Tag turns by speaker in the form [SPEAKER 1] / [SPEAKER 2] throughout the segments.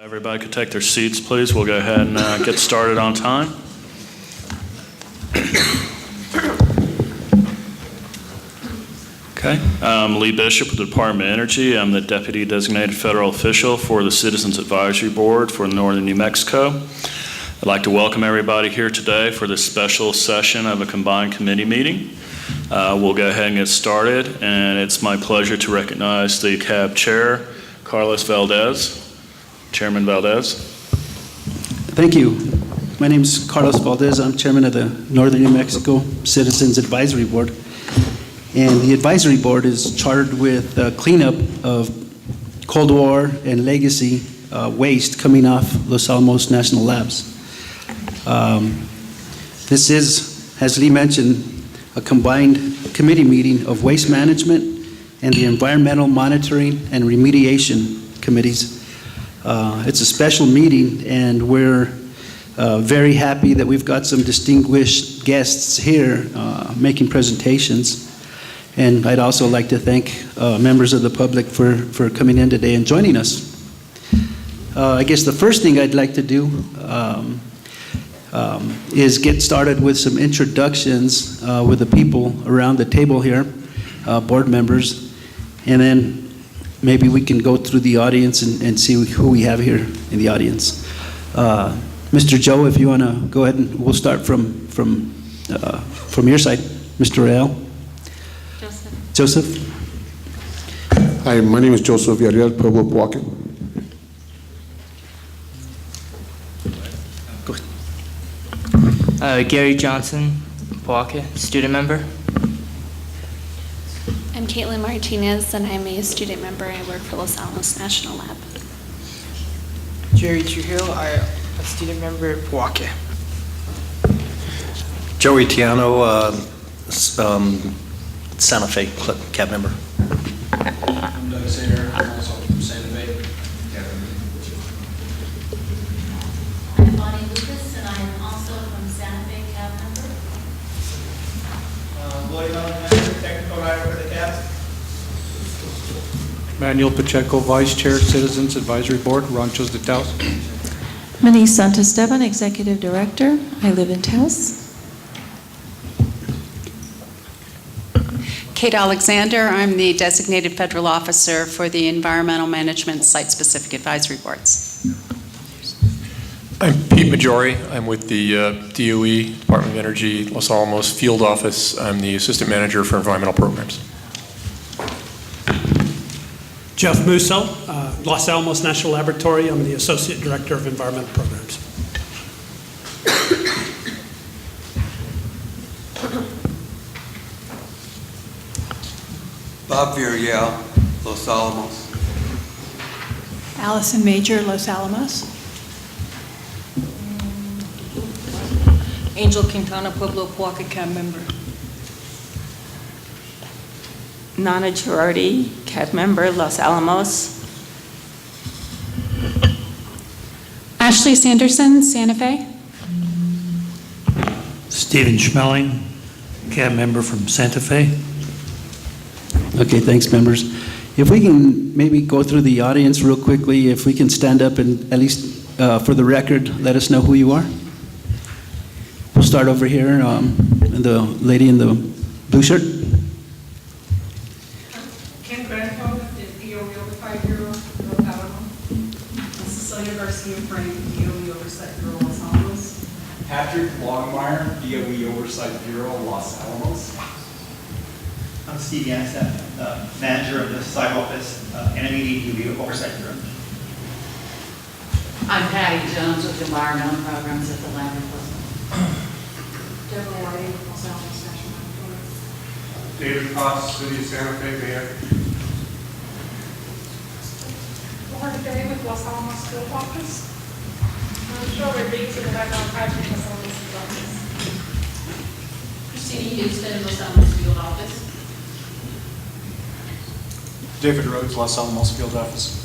[SPEAKER 1] Everybody could take their seats, please. We'll go ahead and get started on time. Okay. I'm Lee Bishop with the Department of Energy. I'm the Deputy Designated Federal Official for the Citizens Advisory Board for Northern New Mexico. I'd like to welcome everybody here today for this special session of a combined committee meeting. We'll go ahead and get started, and it's my pleasure to recognize the CAB Chair, Carlos Valdez. Chairman Valdez.
[SPEAKER 2] Thank you. My name is Carlos Valdez. I'm chairman of the Northern New Mexico Citizens Advisory Board. And the advisory board is chartered with cleanup of Cold War and legacy waste coming off Los Alamos National Labs. This is, as Lee mentioned, a combined committee meeting of waste management and the environmental monitoring and remediation committees. It's a special meeting, and we're very happy that we've got some distinguished guests here making presentations. And I'd also like to thank members of the public for coming in today and joining us. I guess the first thing I'd like to do is get started with some introductions with the people around the table here, board members, and then maybe we can go through the audience and see who we have here in the audience. Mr. Joe, if you want to go ahead, and we'll start from your side. Mr. Real. Joseph.
[SPEAKER 3] Hi, my name is Joseph Villarreal, Pueblo Poaque.
[SPEAKER 2] Go ahead.
[SPEAKER 4] Gary Johnson, Poaque, student member.
[SPEAKER 5] I'm Caitlin Martinez, and I'm a student member. I work for Los Alamos National Lab.
[SPEAKER 4] Jerry Trujillo, I'm a student member at Poaque.
[SPEAKER 6] Joey Tiano, Santa Fe cab member.
[SPEAKER 7] I'm Doug Sayer. I'm also from Santa Fe.
[SPEAKER 8] I'm Bonnie Lucas, and I'm also from Santa Fe cab member.
[SPEAKER 7] Lloyd Alexander, technical writer for the cab.
[SPEAKER 9] Manuel Pacheco, Vice Chair, Citizens Advisory Board, Ranchos de Taos.
[SPEAKER 10] Manny Santos-Esteban, Executive Director. I live in Taos.
[SPEAKER 11] Kate Alexander, I'm the Designated Federal Officer for the Environmental Management Site-Specific Advisory Boards.
[SPEAKER 12] I'm Pete Majori. I'm with the DOE, Department of Energy, Los Alamos Field Office. I'm the Assistant Manager for Environmental Programs.
[SPEAKER 13] Jeff Musso, Los Alamos National Laboratory. I'm the Associate Director of Environmental Programs.
[SPEAKER 14] Bob Villarreal, Los Alamos.
[SPEAKER 15] Allison Major, Los Alamos.
[SPEAKER 16] Angel Quintana, Pueblo Poaque cab member.
[SPEAKER 17] Nana Girardi, cab member, Los Alamos.
[SPEAKER 15] Ashley Sanderson, Santa Fe.
[SPEAKER 18] Stephen Schmeling, cab member from Santa Fe.
[SPEAKER 2] Okay, thanks, members. If we can maybe go through the audience real quickly, if we can stand up and at least for the record, let us know who you are. We'll start over here, and the lady in the blue shirt.
[SPEAKER 19] Kim Grantham is DOE Oversight Bureau, Los Alamos. Cecilia Garcia Frank, DOE Oversight Bureau, Los Alamos.
[SPEAKER 20] Patrick Longmire, DOE Oversight Bureau, Los Alamos.
[SPEAKER 9] I'm Steve Yanstead, manager of the site office, NMED DOE Oversight Bureau.
[SPEAKER 5] I'm Patty Jones with Environmental Programs at the Laboratory.
[SPEAKER 19] Deborah White, Los Alamos National Laboratory.
[SPEAKER 3] David Cox, City of Santa Fe, Mayor.
[SPEAKER 19] Lauren Day with Los Alamos Field Office. Michelle Rodriguez in the background, Patrick, Los Alamos Field Office.
[SPEAKER 5] Christina Houston, Los Alamos Field Office.
[SPEAKER 9] David Rhodes, Los Alamos Field Office.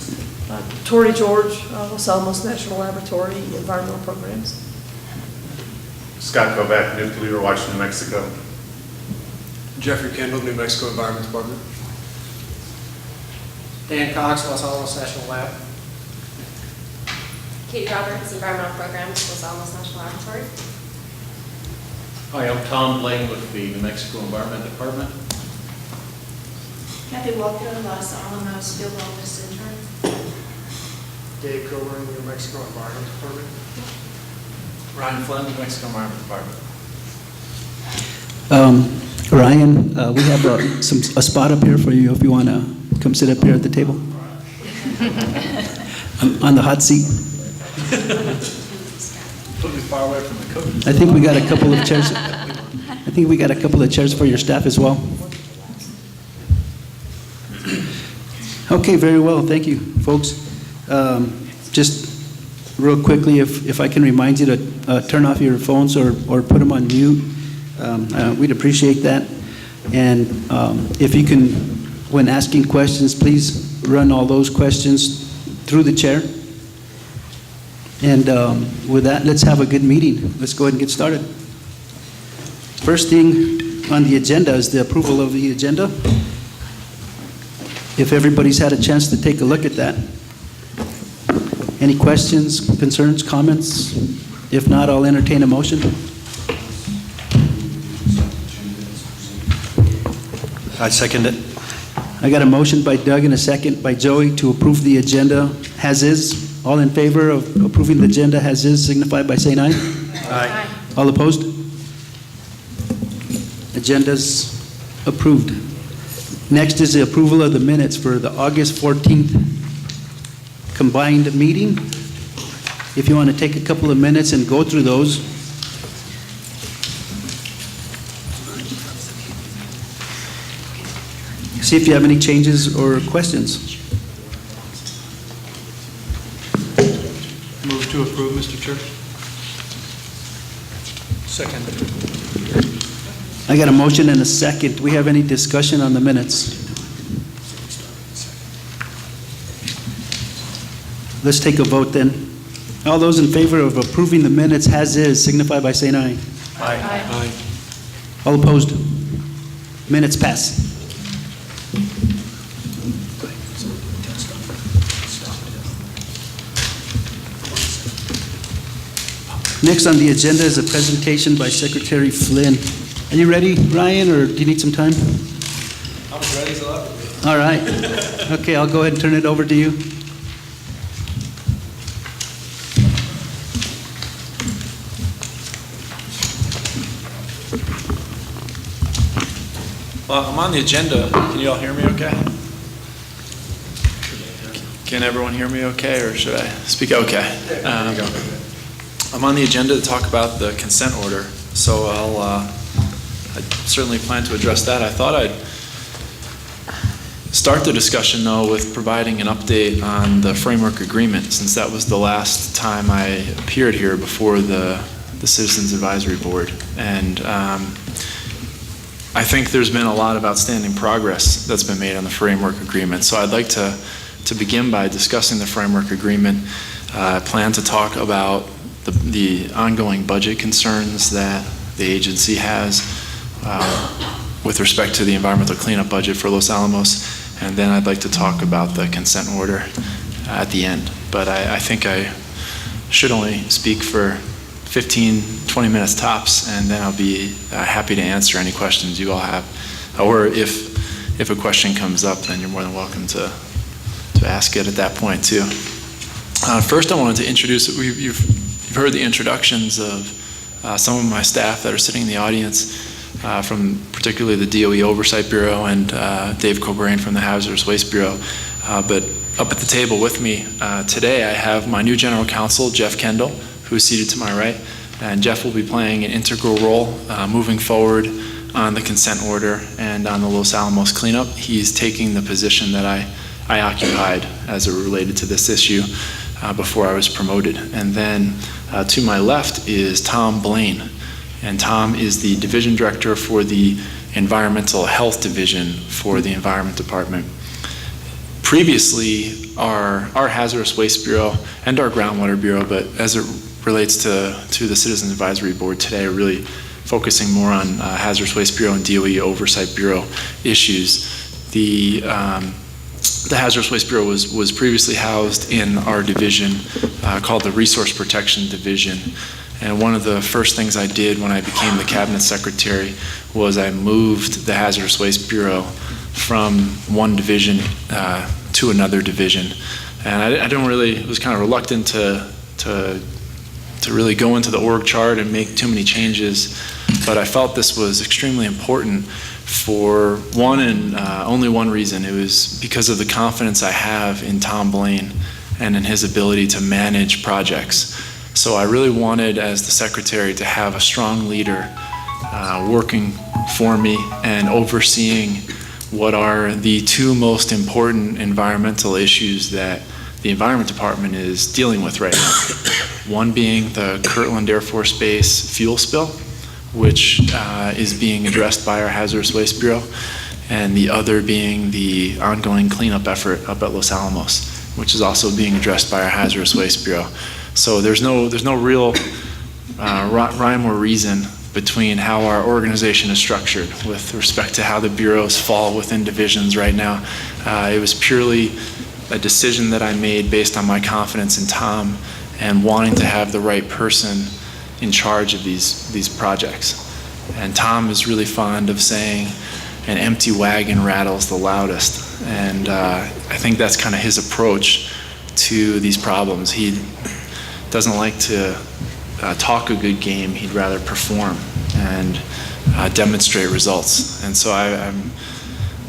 [SPEAKER 16] Tori George, Los Alamos National Laboratory, Environmental Programs.
[SPEAKER 3] Scott Kovac, Nuclear Watch, New Mexico.
[SPEAKER 7] Jeffrey Kendall, New Mexico Environment Department.
[SPEAKER 4] Dan Cox, Los Alamos National Lab.
[SPEAKER 8] Katie Roberts, Environmental Programs, Los Alamos National Laboratory.
[SPEAKER 7] Hi, I'm Tom Blaine with the New Mexico Environment Department.
[SPEAKER 15] Kathy Walker, Los Alamos Field Office Intern.
[SPEAKER 7] Dave Coburn, New Mexico Environment Department. Ryan Flynn, New Mexico Environment Department.
[SPEAKER 2] Ryan, we have a spot up here for you if you want to come sit up here at the table. On the hot seat.
[SPEAKER 7] Put me far away from the coach.
[SPEAKER 2] I think we got a couple of chairs. I think we got a couple of chairs for your staff as well. Okay, very well. Thank you, folks. Just real quickly, if I can remind you to turn off your phones or put them on mute, we'd appreciate that. And if you can, when asking questions, please run all those questions through the chair. And with that, let's have a good meeting. Let's go ahead and get started. First thing on the agenda is the approval of the agenda. If everybody's had a chance to take a look at that. Any questions, concerns, comments? If not, I'll entertain a motion.
[SPEAKER 6] I second it.
[SPEAKER 2] I got a motion by Doug and a second by Joey to approve the agenda as is. All in favor of approving the agenda as is, signify by saying aye.
[SPEAKER 6] Aye.
[SPEAKER 2] All opposed? Agenda's approved. Next is the approval of the minutes for the August 14th combined meeting. If you want to take a couple of minutes and go through those. See if you have any changes or questions.
[SPEAKER 7] Move to approve, Mr. Chair. Second.
[SPEAKER 2] I got a motion and a second. Do we have any discussion on the minutes? Let's take a vote then. All those in favor of approving the minutes as is, signify by saying aye.
[SPEAKER 6] Aye.
[SPEAKER 2] Aye. All opposed? Minutes pass. Next on the agenda is a presentation by Secretary Flynn. Are you ready, Ryan, or do you need some time?
[SPEAKER 7] I was ready, so that.
[SPEAKER 2] All right. Okay, I'll go ahead and turn it over to you.
[SPEAKER 21] Well, I'm on the agenda. Can you all hear me okay? Can everyone hear me okay, or should I speak? Okay. I'm on the agenda to talk about the consent order, so I certainly plan to address that. I thought I'd start the discussion, though, with providing an update on the framework agreement, since that was the last time I appeared here before the Citizens Advisory Board. And I think there's been a lot of outstanding progress that's been made on the framework agreement. So I'd like to begin by discussing the framework agreement. I plan to talk about the ongoing budget concerns that the agency has with respect to the environmental cleanup budget for Los Alamos, and then I'd like to talk about the consent order at the end. But I think I should only speak for 15, 20 minutes tops, and then I'll be happy to answer any questions you all have. Or if a question comes up, then you're more than welcome to ask it at that point too. First, I wanted to introduce, you've heard the introductions of some of my staff that are sitting in the audience, from particularly the DOE Oversight Bureau and Dave Coburn from the Hazardous Waste Bureau. But up at the table with me today, I have my new General Counsel, Jeff Kendall, who's seated to my right. And Jeff will be playing an integral role moving forward on the consent order and on the Los Alamos cleanup. He's taking the position that I occupied as it related to this issue before I was promoted. And then to my left is Tom Blaine. And Tom is the Division Director for the Environmental Health Division for the Environment Department. Previously, our Hazardous Waste Bureau and our Groundwater Bureau, but as it relates to the Citizens Advisory Board today, are really focusing more on Hazardous Waste Bureau and DOE Oversight Bureau issues. The the Hazardous Waste Bureau was previously housed in our division called the Resource Protection Division. And one of the first things I did when I became the Cabinet Secretary was I moved the Hazardous Waste Bureau from one division to another division. And I don't really, was kind of reluctant to really go into the org chart and make too many changes, but I felt this was extremely important for one and only one reason. It was because of the confidence I have in Tom Blaine and in his ability to manage projects. So I really wanted, as the Secretary, to have a strong leader working for me and overseeing what are the two most important environmental issues that the Environment Department is dealing with right now. One being the Kirtland Air Force Base fuel spill, which is being addressed by our Hazardous Waste Bureau, and the other being the ongoing cleanup effort up at Los Alamos, which is also being addressed by our Hazardous Waste Bureau. So there's no real rhyme or reason between how our organization is structured with respect to how the bureaus fall within divisions right now. It was purely a decision that I made based on my confidence in Tom and wanting to have the right person in charge of these projects. And Tom is really fond of saying, an empty wagon rattles the loudest. And I think that's kind of his approach to these problems. He doesn't like to talk a good game, he'd rather perform and demonstrate results. And so I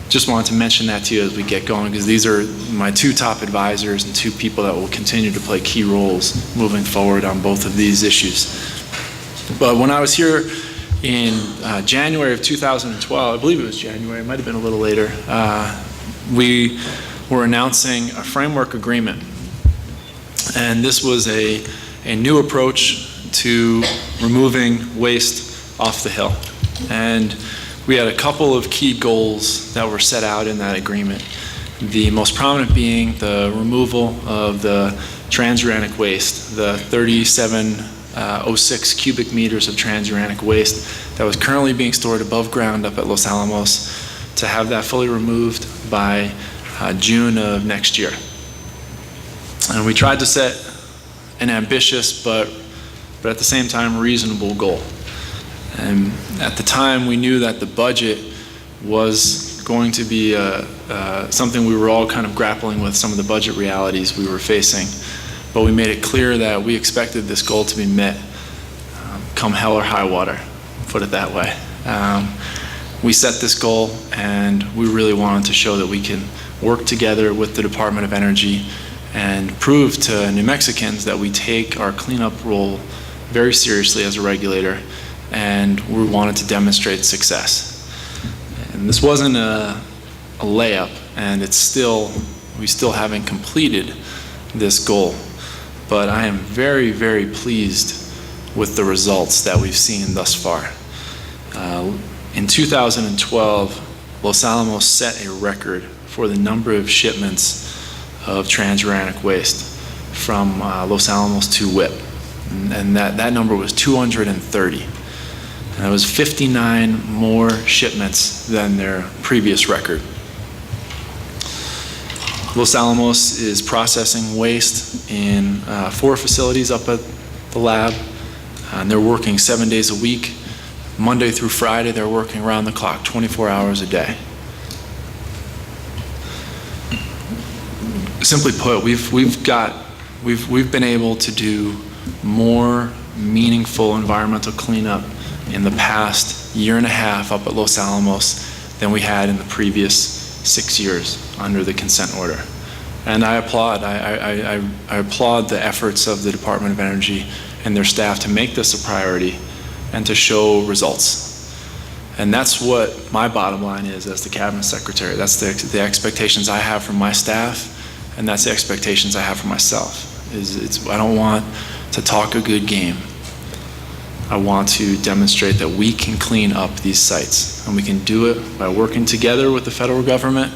[SPEAKER 21] just wanted to mention that to you as we get going, because these are my two top advisors and two people that will continue to play key roles moving forward on both of these issues. But when I was here in January of 2012, I believe it was January, it might have been a little later, we were announcing a framework agreement. And this was a new approach to removing waste off the hill. And we had a couple of key goals that were set out in that agreement. The most prominent being the removal of the transuranic waste, the 3706 cubic meters of transuranic waste that was currently being stored above ground up at Los Alamos, to have that fully removed by June of next year. And we tried to set an ambitious but at the same time reasonable goal. And at the time we knew that the budget was going to be something we were all kind of grappling with, some of the budget realities we were facing. But we made it clear that we expected this goal to be met come hell or high water, put it that way. We set this goal, and we really wanted to show that we can work together with the Department of Energy and prove to New Mexicans that we take our cleanup role very seriously as a regulator, and we wanted to demonstrate success. And this wasn't a layup, and we still haven't completed this goal. But I am very, very pleased with the results that we've seen thus far. In 2012, Los Alamos set a record for the number of shipments of transuranic waste from Los Alamos to WIP. And that number was 230. And it was 59 more shipments than their previous record. Los Alamos is processing waste in 4 facilities up at the lab, and they're working 7 days a week. Monday through Friday, they're working around the clock, 24 hours a day. Simply put, we've been able to do more meaningful environmental cleanup in the past year and a half up at Los Alamos than we had in the previous 6 years under the consent order. And I applaud the efforts of the Department of Energy and their staff to make this a priority and to show results. And that's what my bottom line is as the Cabinet Secretary. That's the expectations I have from my staff, and that's the expectations I have for myself. I don't want to talk a good game. I want to demonstrate that we can clean up these sites, and we can do it by working together with the federal government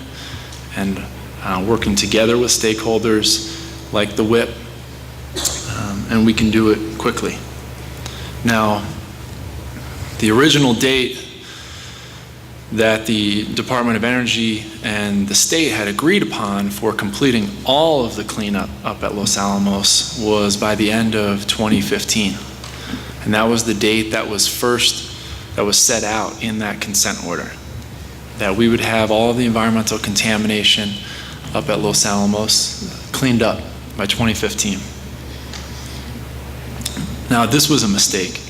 [SPEAKER 21] and working together with stakeholders like the WIP, and we can do it quickly. Now, the original date that the Department of Energy and the state had agreed upon for completing all of the cleanup up at Los Alamos was by the end of 2015. And that was the date that was set out in that consent order, that we would have all the environmental contamination up at Los Alamos cleaned up by 2015. Now, this was a mistake.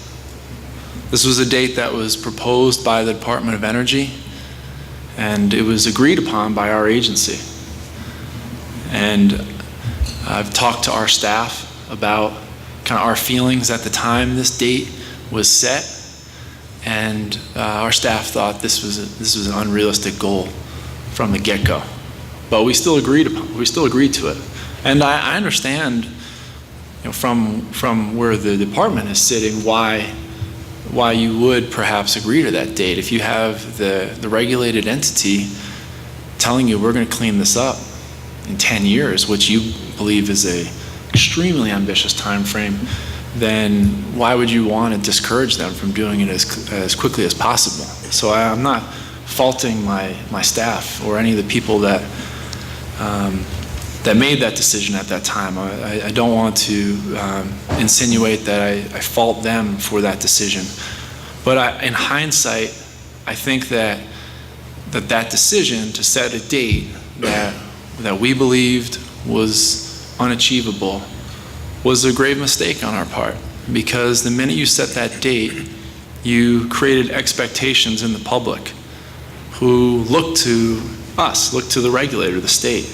[SPEAKER 21] This was a date that was proposed by the Department of Energy, and it was agreed upon by our agency. And I've talked to our staff about kind of our feelings at the time this date was set, and our staff thought this was an unrealistic goal from the get-go. But we still agreed to it. And I understand, from where the department is sitting, why you would perhaps agree to that date. If you have the regulated entity telling you we're going to clean this up in 10 years, which you believe is a extremely ambitious time frame, then why would you want to discourage them from doing it as quickly as possible? So I'm not faulting my staff or any of the people that made that decision at that time. I don't want to insinuate that I fault them for that decision. But in hindsight, I think that decision to set a date that we believed was unachievable was a grave mistake on our part, because the minute you set that date, you created expectations in the public who look to us, look to the regulator, the state,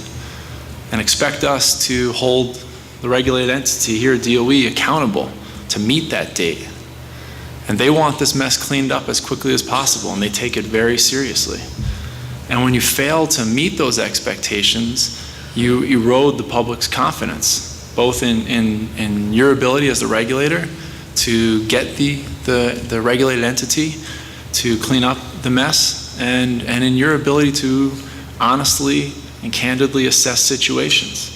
[SPEAKER 21] and expect us to hold the regulated entity here at DOE accountable to meet that date. And they want this mess cleaned up as quickly as possible, and they take it very seriously. And when you fail to meet those expectations, you erode the public's confidence, both in your ability as the regulator to get the regulated entity to clean up the mess, and in your ability to honestly and candidly assess situations.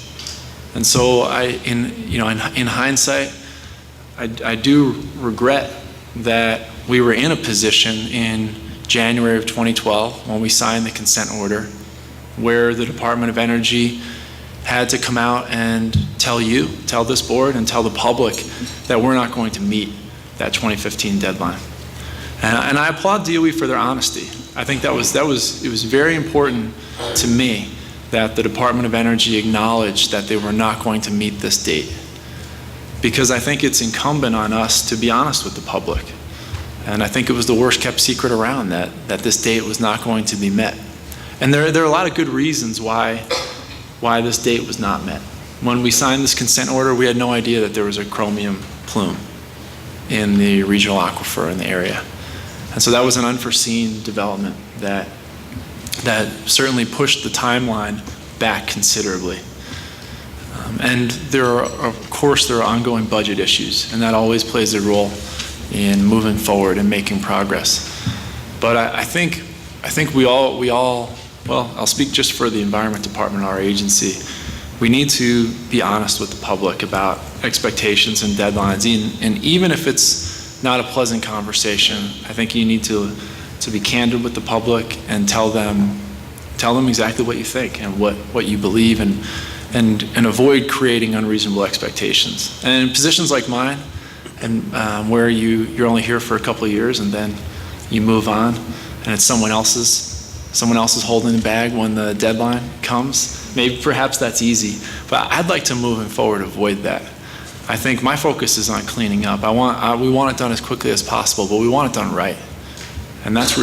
[SPEAKER 21] And so in hindsight, I do regret that we were in a position in January of 2012 when we signed the consent order where the Department of Energy had to come out and tell this board and tell the public that we're not going to meet that 2015 deadline. And I applaud DOE for their honesty. I think it was very important to me that the Department of Energy acknowledged that they were not going to meet this date, because I think it's incumbent on us to be honest with the public. And I think it was the worst kept secret around that this date was not going to be met. And there are a lot of good reasons why this date was not met. When we signed this consent order, we had no idea that there was a chromium plume in the regional aquifer in the area. And so that was an unforeseen development that certainly pushed the timeline back considerably. And there are ongoing budget issues, and that always plays a role in moving forward and making progress. But I think we all, well, I'll speak just for the Environment Department, our agency. We need to be honest with the public about expectations and deadlines. And even if it's not a pleasant conversation, I think you need to be candid with the public and tell them exactly what you think and what you believe, and avoid creating unreasonable expectations. And in positions like mine, and where you're only here for a couple of years and then you move on, and it's someone else is holding the bag when the deadline comes, perhaps that's easy. But I'd like to, moving forward, avoid that. I think my focus is on cleaning up. We want it done as quickly as possible, but we want it done right. And that's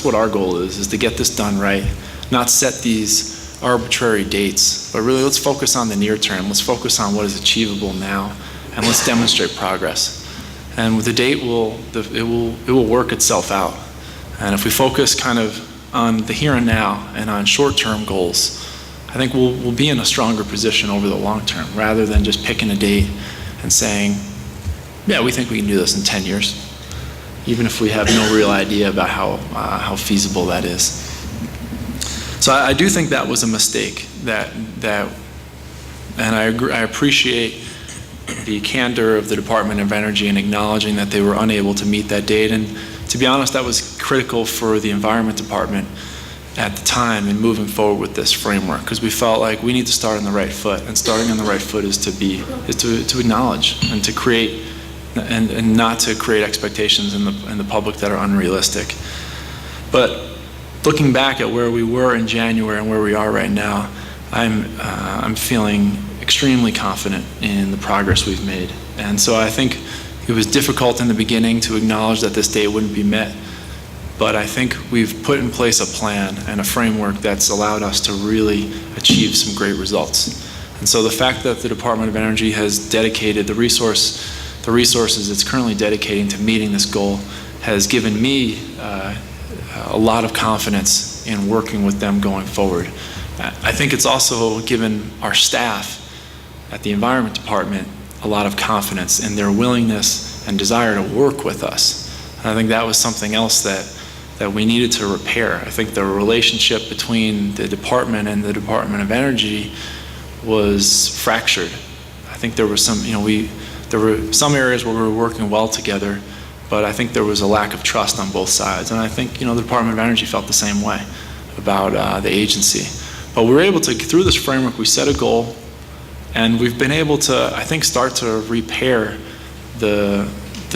[SPEAKER 21] what our goal is to get this done right, not set these arbitrary dates, but really let's focus on the near term. Let's focus on what is achievable now, and let's demonstrate progress. And with the date, it will work itself out. And if we focus kind of on the here and now and on short-term goals, I think we'll be in a stronger position over the long term, rather than just picking a date and saying, yeah, we think we can do this in 10 years, even if we have no real idea about how feasible that is. So I do think that was a mistake, and I appreciate the candor of the Department of Energy in acknowledging that they were unable to meet that date. And to be honest, that was critical for the Environment Department at the time in moving forward with this framework, because we felt like we need to start on the right foot, and starting on the right foot is to acknowledge and to create and not to create expectations in the public that are unrealistic. But looking back at where we were in January and where we are right now, I'm feeling extremely confident in the progress we've made. And so I think it was difficult in the beginning to acknowledge that this date wouldn't be met, but I think we've put in place a plan and a framework that's allowed us to really achieve some great results. And so the fact that the Department of Energy has dedicated the resources it's currently dedicating to meeting this goal has given me a lot of confidence in working with them going forward. I think it's also given our staff at the Environment Department a lot of confidence in their willingness and desire to work with us. And I think that was something else that we needed to repair. I think the relationship between the department and the Department of Energy was fractured. I think there were some, there were some areas where we were working well together, but I think there was a lack of trust on both sides. And I think, the Department of Energy felt the same way about the agency. But we were able to, through this framework, we set a goal, and we've been able to, I think, start to repair the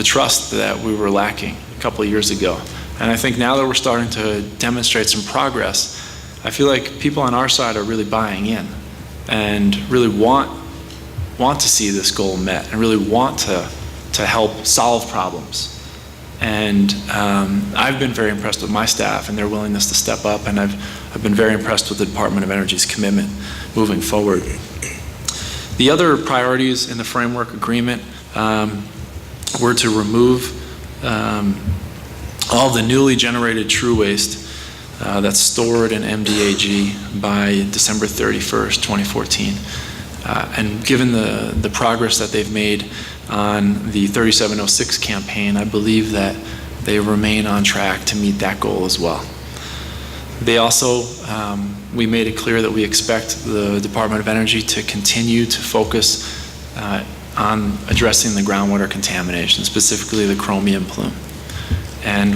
[SPEAKER 21] trust that we were lacking a couple of years ago. And I think now that we're starting to demonstrate some progress, I feel like people on our side are really buying in and really want to see this goal met and really want to help solve problems. And I've been very impressed with my staff and their willingness to step up, and I've been very impressed with the Department of Energy's commitment moving forward. The other priorities in the framework agreement were to remove all the newly generated true waste that's stored in MDAG by December 31st, 2014. And given the progress that they've made on the 3706 campaign, I believe that they remain on track to meet that goal as well. They also, we made it clear that we expect the Department of Energy to continue to focus on addressing the groundwater contamination, specifically the chromium plume. And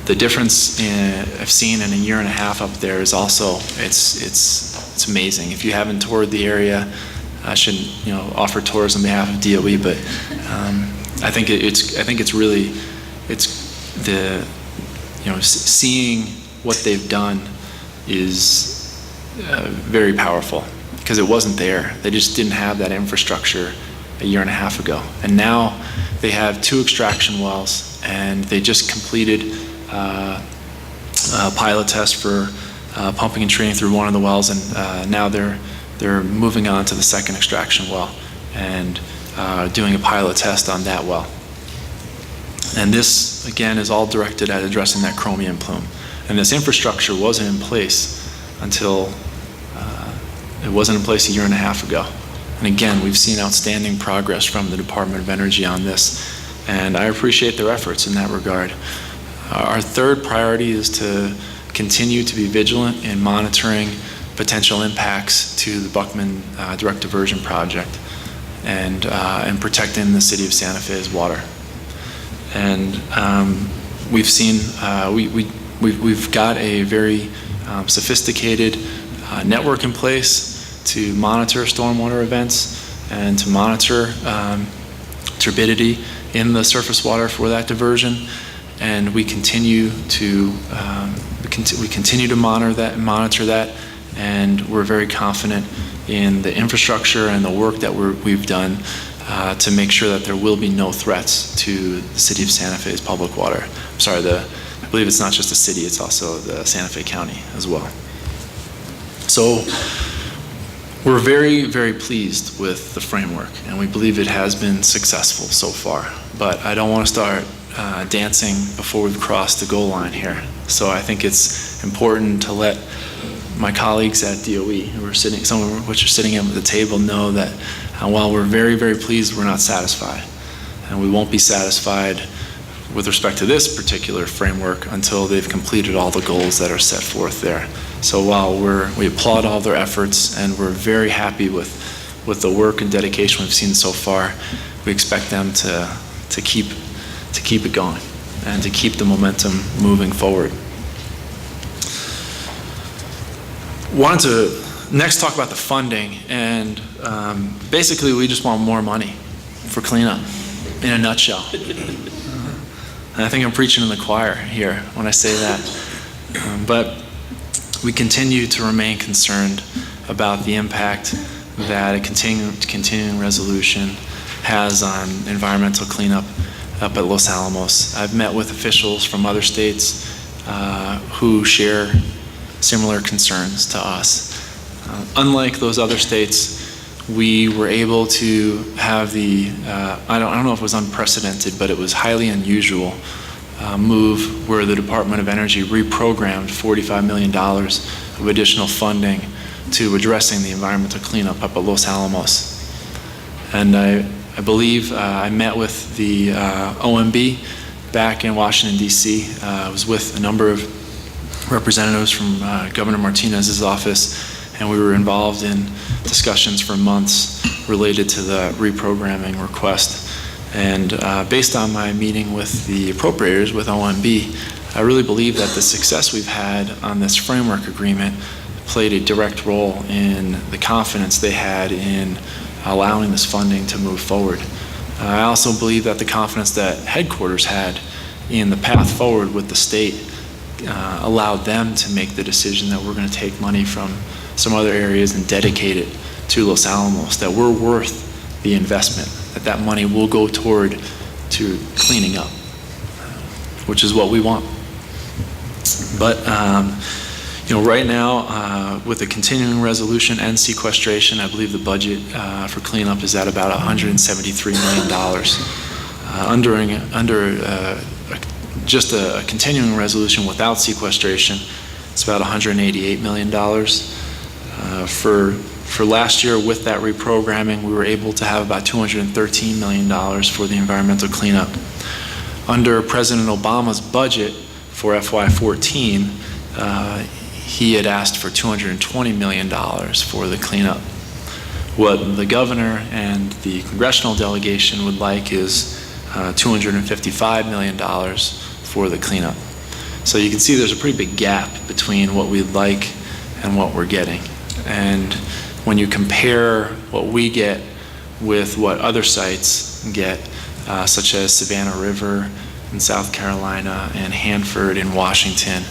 [SPEAKER 21] the difference I've seen in a year and a half up there is also, it's amazing. If you haven't toured the area, I shouldn't offer tours on behalf of DOE, but I think it's really seeing what they've done is very powerful, because it wasn't there. They just didn't have that infrastructure a year and a half ago, and now they have 2 extraction wells, and they just completed a pilot test for pumping and treating through one of the wells, and now they're moving on to the 2nd extraction well and doing a pilot test on that well. And this, again, is all directed at addressing that chromium plume. And this infrastructure wasn't in place until it wasn't in place a year and a half ago. And again, we've seen outstanding progress from the Department of Energy on this, and I appreciate their efforts in that regard. Our 3rd priority is to continue to be vigilant in monitoring potential impacts to the Buckman Direct Diversion Project and protecting the city of Santa Fe's water. And we've seen, we've got a very sophisticated network in place to monitor stormwater events and to monitor turbidity in the surface water for that diversion. And we continue to monitor that, and we're very confident in the infrastructure and the work that we've done to make sure that there will be no threats to the city of Santa Fe's public water. I'm sorry, I believe it's not just the city, it's also the Santa Fe County as well. So we're very, very pleased with the framework, and we believe it has been successful so far. But I don't want to start dancing before we've crossed the goal line here. So I think it's important to let my colleagues at DOE, who are sitting, some of which are sitting at the table, know that while we're very, very pleased, we're not satisfied. And we won't be satisfied with respect to this particular framework until they've completed all the goals that are set forth there. So while we applaud all their efforts, and we're very happy with the work and dedication we've seen so far, we expect them to keep it going. and to keep the momentum moving forward. Wanted to next talk about the funding, and basically we just want more money for cleanup, in a nutshell. And I think I'm preaching in the choir here when I say that. But we continue to remain concerned about the impact that a continuing resolution has on environmental cleanup up at Los Alamos. I've met with officials from other states who share similar concerns to us. Unlike those other states, we were able to have the, I don't know if it was unprecedented, but it was highly unusual move where the Department of Energy reprogrammed $45 million of additional funding to addressing the environmental cleanup up at Los Alamos. And I believe I met with the OMB back in Washington, D.C. I was with a number of representatives from Governor Martinez's office, and we were involved in discussions for months related to the reprogramming request. And based on my meeting with the appropriators, with OMB, I really believe that the success we've had on this framework agreement played a direct role in the confidence they had in allowing this funding to move forward. I also believe that the confidence that headquarters had in the path forward with the state allowed them to make the decision that we're going to take money from some other areas and dedicate it to Los Alamos, that we're worth the investment, that money will go toward to cleaning up, which is what we want. But right now, with the continuing resolution and sequestration, I believe the budget for cleanup is at about $173 million. Under just a continuing resolution without sequestration, it's about $188 million. For last year, with that reprogramming, we were able to have about $213 million for the environmental cleanup. Under President Obama's budget for FY14, he had asked for $220 million for the cleanup. What the governor and the congressional delegation would like is $255 million for the cleanup. So you can see there's a pretty big gap between what we'd like and what we're getting. And when you compare what we get with what other sites get, such as Savannah River in South Carolina and Hanford in Washington,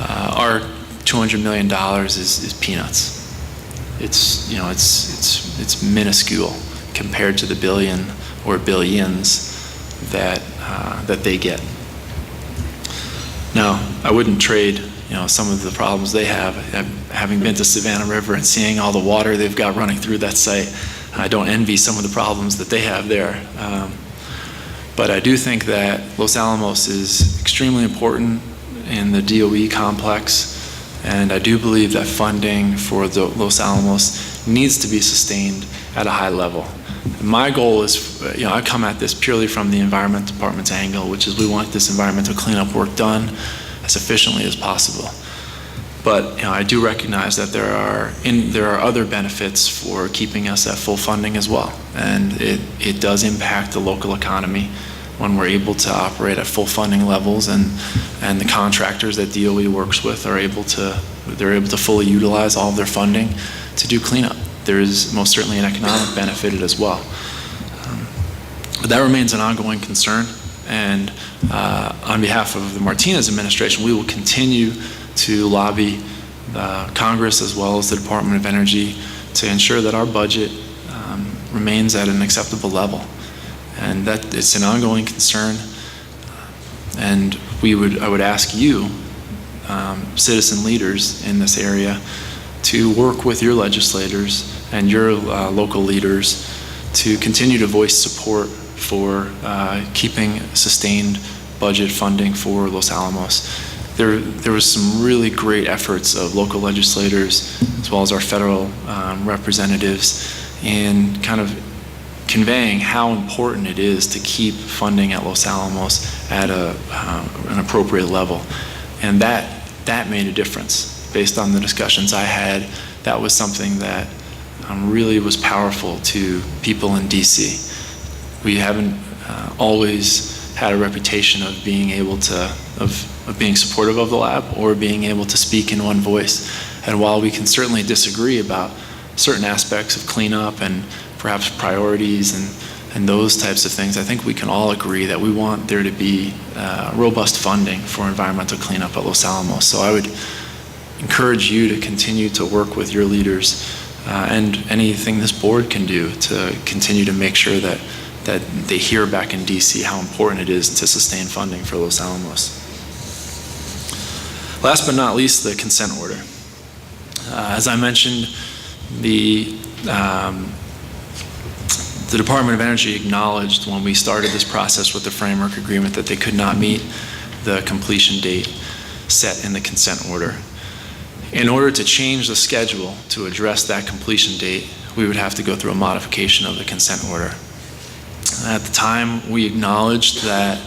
[SPEAKER 21] our $200 million is peanuts. It's minuscule compared to the billion or billions that they get. Now, I wouldn't trade some of the problems they have. Having been to Savannah River and seeing all the water they've got running through that site, I don't envy some of the problems that they have there. But I do think that Los Alamos is extremely important in the DOE complex, and I do believe that funding for the Los Alamos needs to be sustained at a high level. My goal is, I come at this purely from the Environment Department's angle, which is we want this environmental cleanup work done as efficiently as possible. But I do recognize that there are other benefits for keeping us at full funding as well, and it does impact the local economy when we're able to operate at full funding levels, and the contractors that DOE works with are able to fully utilize all of their funding to do cleanup. There is most certainly an economic benefit as well. But that remains an ongoing concern, and on behalf of the Martinez administration, we will continue to lobby Congress as well as the Department of Energy to ensure that our budget remains at an acceptable level, and that it's an ongoing concern. And I would ask you, citizen leaders in this area, to work with your legislators and your local leaders to continue to voice support for keeping sustained budget funding for Los Alamos. There was some really great efforts of local legislators as well as our federal representatives in kind of conveying how important it is to keep funding at Los Alamos at an appropriate level. And that made a difference. Based on the discussions I had, that was something that really was powerful to people in DC. We haven't always had a reputation of being able to, of being supportive of the lab or being able to speak in one voice. And while we can certainly disagree about certain aspects of cleanup and perhaps priorities and those types of things, I think we can all agree that we want there to be robust funding for environmental cleanup at Los Alamos. So I would encourage you to continue to work with your leaders and anything this board can do to continue to make sure that they hear back in DC how important it is to sustain funding for Los Alamos. Last but not least, the consent order. As I mentioned, the Department of Energy acknowledged when we started this process with the framework agreement that they could not meet the completion date set in the consent order. In order to change the schedule to address that completion date, we would have to go through a modification of the consent order. At the time, we acknowledged that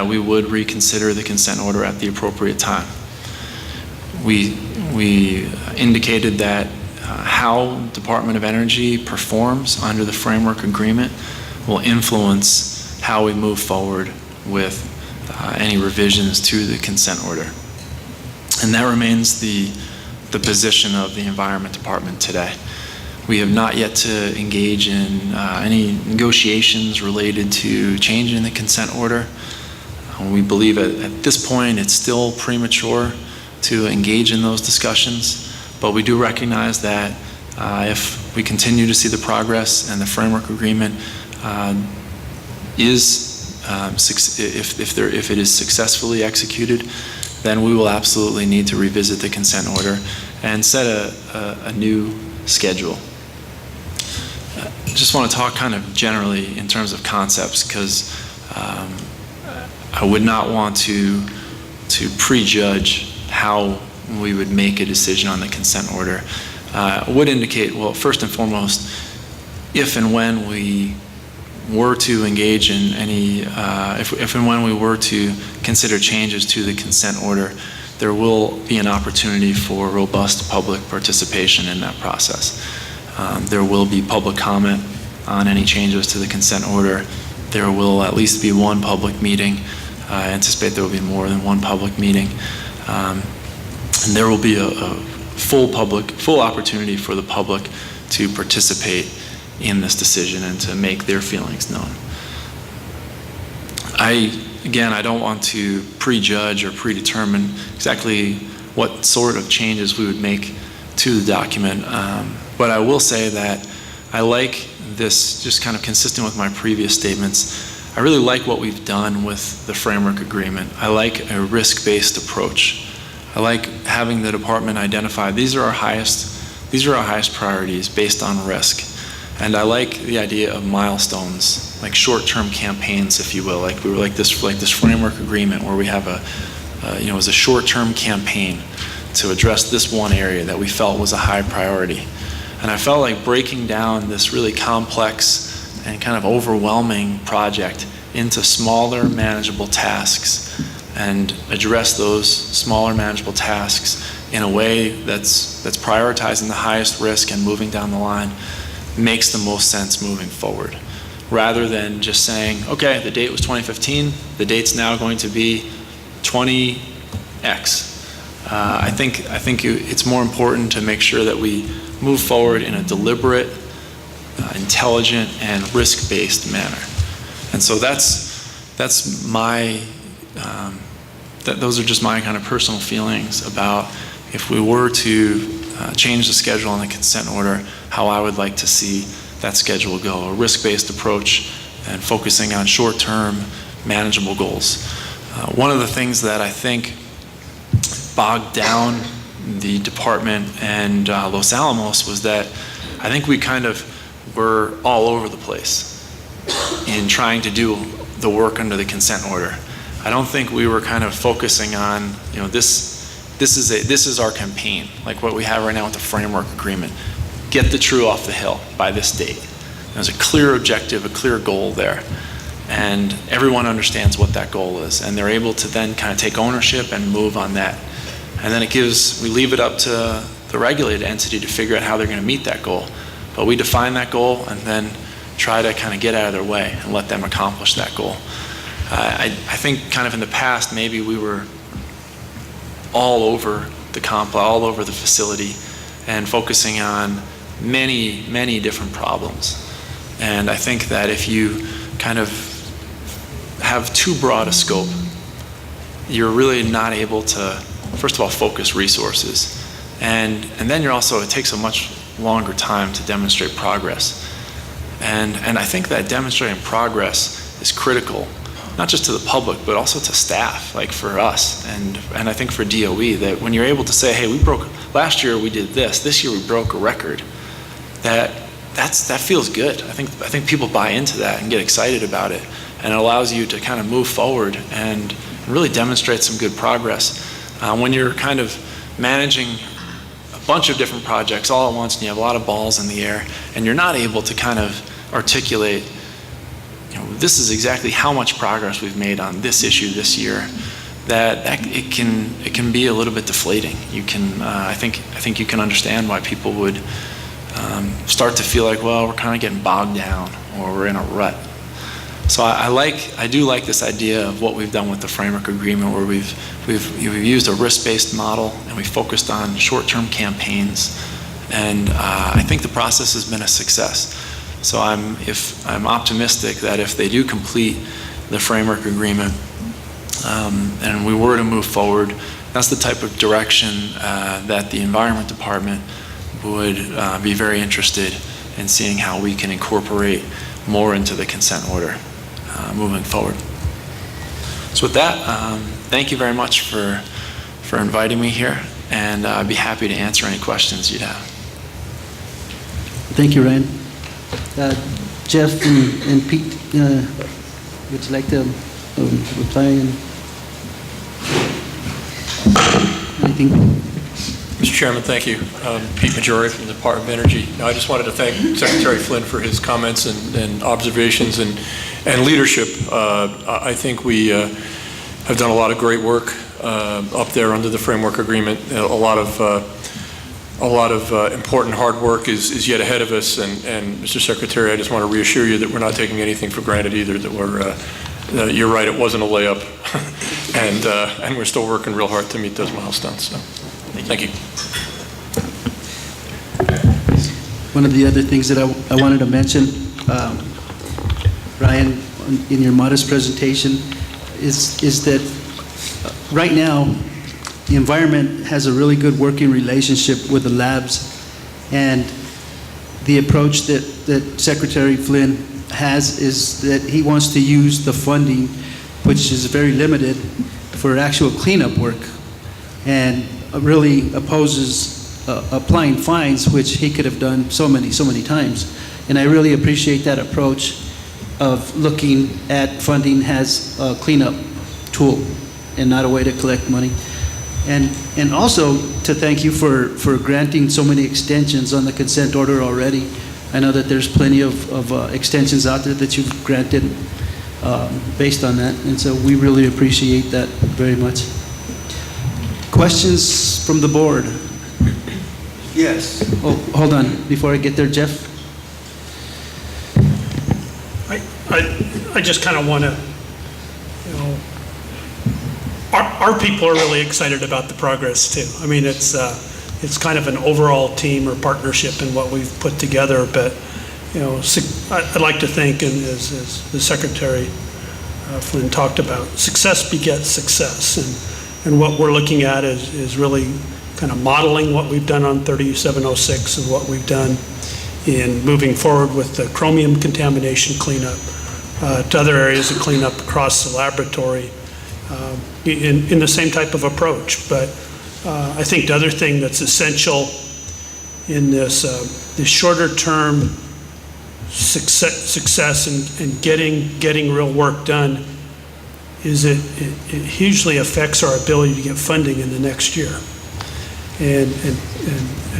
[SPEAKER 21] we would reconsider the consent order at the appropriate time. We indicated that how Department of Energy performs under the framework agreement will influence how we move forward with any revisions to the consent order. And that remains the position of the Environment Department today. We have not yet to engage in any negotiations related to changing the consent order. We believe at this point it's still premature to engage in those discussions, but we do recognize that if we continue to see the progress and the framework agreement if it is successfully executed, then we will absolutely need to revisit the consent order and set a new schedule. Just want to talk kind of generally in terms of concepts, because I would not want to prejudge how we would make a decision on the consent order. I would indicate, well, first and foremost, if and when we were to engage in any, if and when we were to consider changes to the consent order, there will be an opportunity for robust public participation in that process. There will be public comment on any changes to the consent order. There will at least be one public meeting. I anticipate there will be more than one public meeting. And there will be a full opportunity for the public to participate in this decision and to make their feelings known. Again, I don't want to prejudge or predetermine exactly what sort of changes we would make to the document, but I will say that I like this, just kind of consistent with my previous statements. I really like what we've done with the framework agreement. I like a risk-based approach. I like having the department identify these are our highest priorities based on risk. And I like the idea of milestones, like short-term campaigns, if you will. Like we were like this framework agreement where we have it was a short-term campaign to address this one area that we felt was a high priority. And I felt like breaking down this really complex and kind of overwhelming project into smaller, manageable tasks and address those smaller, manageable tasks in a way that's prioritizing the highest risk and moving down the line makes the most sense moving forward, rather than just saying, okay, the date was 2015, the date's now going to be 20X. I think it's more important to make sure that we move forward in a deliberate, intelligent, and risk-based manner. And so that's my, those are just my kind of personal feelings about if we were to change the schedule on the consent order, how I would like to see that schedule go. A risk-based approach and focusing on short-term, manageable goals. One of the things that I think bogged down the department and Los Alamos was that I think we kind of were all over the place in trying to do the work under the consent order. I don't think we were kind of focusing on, this is our campaign, like what we have right now with the framework agreement. Get the TRU off the hill by this date. There's a clear objective, a clear goal there. And everyone understands what that goal is. And they're able to then kind of take ownership and move on that. And then we leave it up to the regulated entity to figure out how they're going to meet that goal. But we define that goal and then try to kind of get out of their way and let them accomplish that goal. I think kind of in the past, maybe we were all over the complex, all over the facility, and focusing on many, many different problems. And I think that if you kind of have too broad a scope, you're really not able to, first of all, focus resources. And then you're also, it takes a much longer time to demonstrate progress. And I think that demonstrating progress is critical, not just to the public, but also to staff, like for us, and I think for DOE, that when you're able to say, hey, last year we did this year we broke a record, that feels good. I think people buy into that and get excited about it, and it allows you to kind of move forward and really demonstrate some good progress. When you're kind of managing a bunch of different projects all at once and you have a lot of balls in the air and you're not able to kind of articulate, this is exactly how much progress we've made on this issue this year, that it can be a little bit deflating. You can, I think you can understand why people would start to feel like, well, we're kind of getting bogged down or we're in a rut. So I do like this idea of what we've done with the framework agreement, where we've used a risk-based model and we focused on short-term campaigns, and I think the process has been a success. So I'm optimistic that if they do complete the framework agreement and we were to move forward, that's the type of direction that the Environment Department would be very interested in seeing how we can incorporate more into the consent order moving forward. So with that, thank you very much for inviting me here, and I'd be happy to answer any questions you'd have.
[SPEAKER 2] Thank you, Ryan. Jeff and Pete, would you like to reply? Anything?
[SPEAKER 12] Mr. Chairman, thank you. Pete Majori from the Department of Energy. I just wanted to thank Secretary Flynn for his comments and observations and leadership. I think we have done a lot of great work up there under the framework agreement. A lot of important hard work is yet ahead of us. And Mr. Secretary, I just want to reassure you that we're not taking anything for granted either. That you're right, it wasn't a layup, and we're still working real hard to meet those milestones. So. Thank you.
[SPEAKER 2] One of the other things that I wanted to mention, Ryan, in your modest presentation, is that right now the environment has a really good working relationship with the labs, and the approach that Secretary Flynn has is that he wants to use the funding, which is very limited, for actual cleanup work, and really opposes applying fines, which he could have done so many times. And I really appreciate that approach of looking at funding as a cleanup tool and not a way to collect money. And also to thank you for granting so many extensions on the consent order already. I know that there's plenty of extensions out there that you've granted based on that, and so we really appreciate that very much. Questions from the board?
[SPEAKER 14] Yes.
[SPEAKER 2] Oh, hold on, before I get there, Jeff?
[SPEAKER 13] I just kind of want to, our people are really excited about the progress too. I mean, it's kind of an overall team or partnership in what we've put together, but I'd like to think, and as the Secretary Flynn talked about, success begets success, and what we're looking at is really kind of modeling what we've done on 3706 and what we've done in moving forward with the chromium contamination cleanup to other areas of cleanup across the laboratory in the same type of approach. But I think the other thing that's essential in this shorter term success and getting real work done is it hugely affects our ability to get funding in the next year. And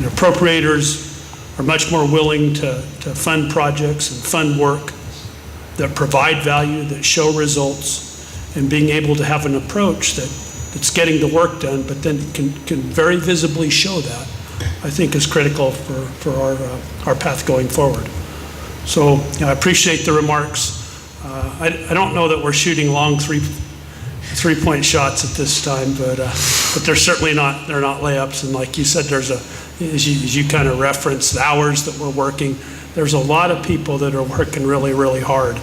[SPEAKER 13] appropriators are much more willing to fund projects and fund work that provide value, that show results, and being able to have an approach that's getting the work done, but then can very visibly show that, I think is critical for our path going forward. So I appreciate the remarks. I don't know that we're shooting long three-point shots at this time, but they're certainly not, they're not layups. And like you said, there's as you kind of referenced, the hours that we're working, there's a lot of people that are working really, really hard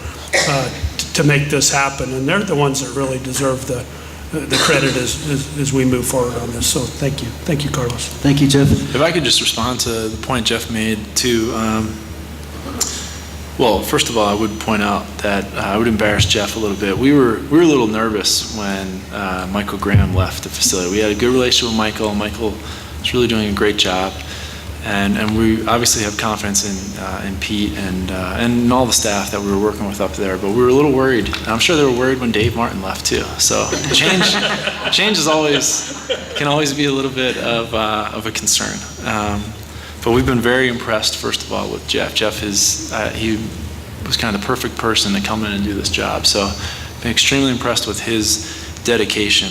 [SPEAKER 13] to make this happen. And they're the ones that really deserve the credit as we move forward on this. So thank you. Thank you, Carlos.
[SPEAKER 2] Thank you, Jeff.
[SPEAKER 21] If I could just respond to the point Jeff made too. Well, first of all, I would point out that I would embarrass Jeff a little bit. We were a little nervous when Michael Graham left the facility. We had a good relationship with Michael. Michael is really doing a great job, and we obviously have confidence in Pete and all the staff that we were working with up there. But we were a little worried. And I'm sure they were worried when Dave Martin left too. So change can always be a little bit of a concern. But we've been very impressed, first of all, with Jeff. Jeff he was kind of the perfect person to come in and do this job. So been extremely impressed with his dedication.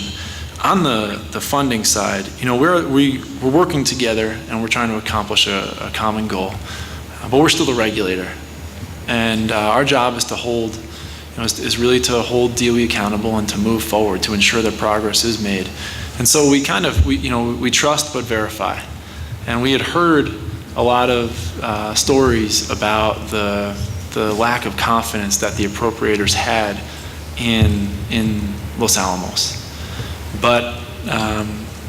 [SPEAKER 21] On the funding side, we're working together and we're trying to accomplish a common goal. But we're still the regulator. And our job is to hold, is really to hold DOE accountable and to move forward to ensure that progress is made. And so we trust but verify. And we had heard a lot of stories about the lack of confidence that the appropriators had in Los Alamos. But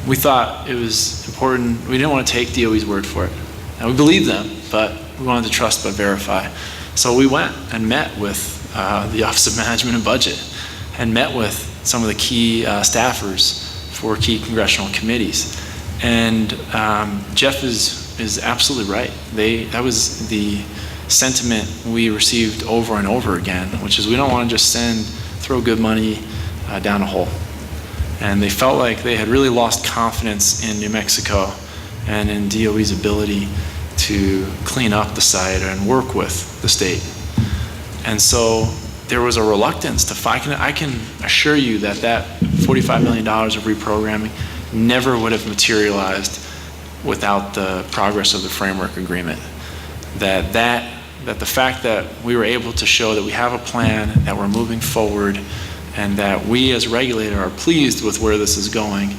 [SPEAKER 21] we thought it was important. We didn't want to take DOE's word for it. And we believed them, but we wanted to trust but verify. So we went and met with the Office of Management and Budget and met with some of the key staffers for key congressional committees. And Jeff is absolutely right. That was the sentiment we received over and over again, which is we don't want to just throw good money down a hole. And they felt like they had really lost confidence in New Mexico and in DOE's ability to clean up the site and work with the state. And so there was a reluctance to I can assure you that $45 million of reprogramming never would have materialized without the progress of the framework agreement. That the fact that we were able to show that we have a plan, that we're moving forward, and that we as a regulator are pleased with where this is going,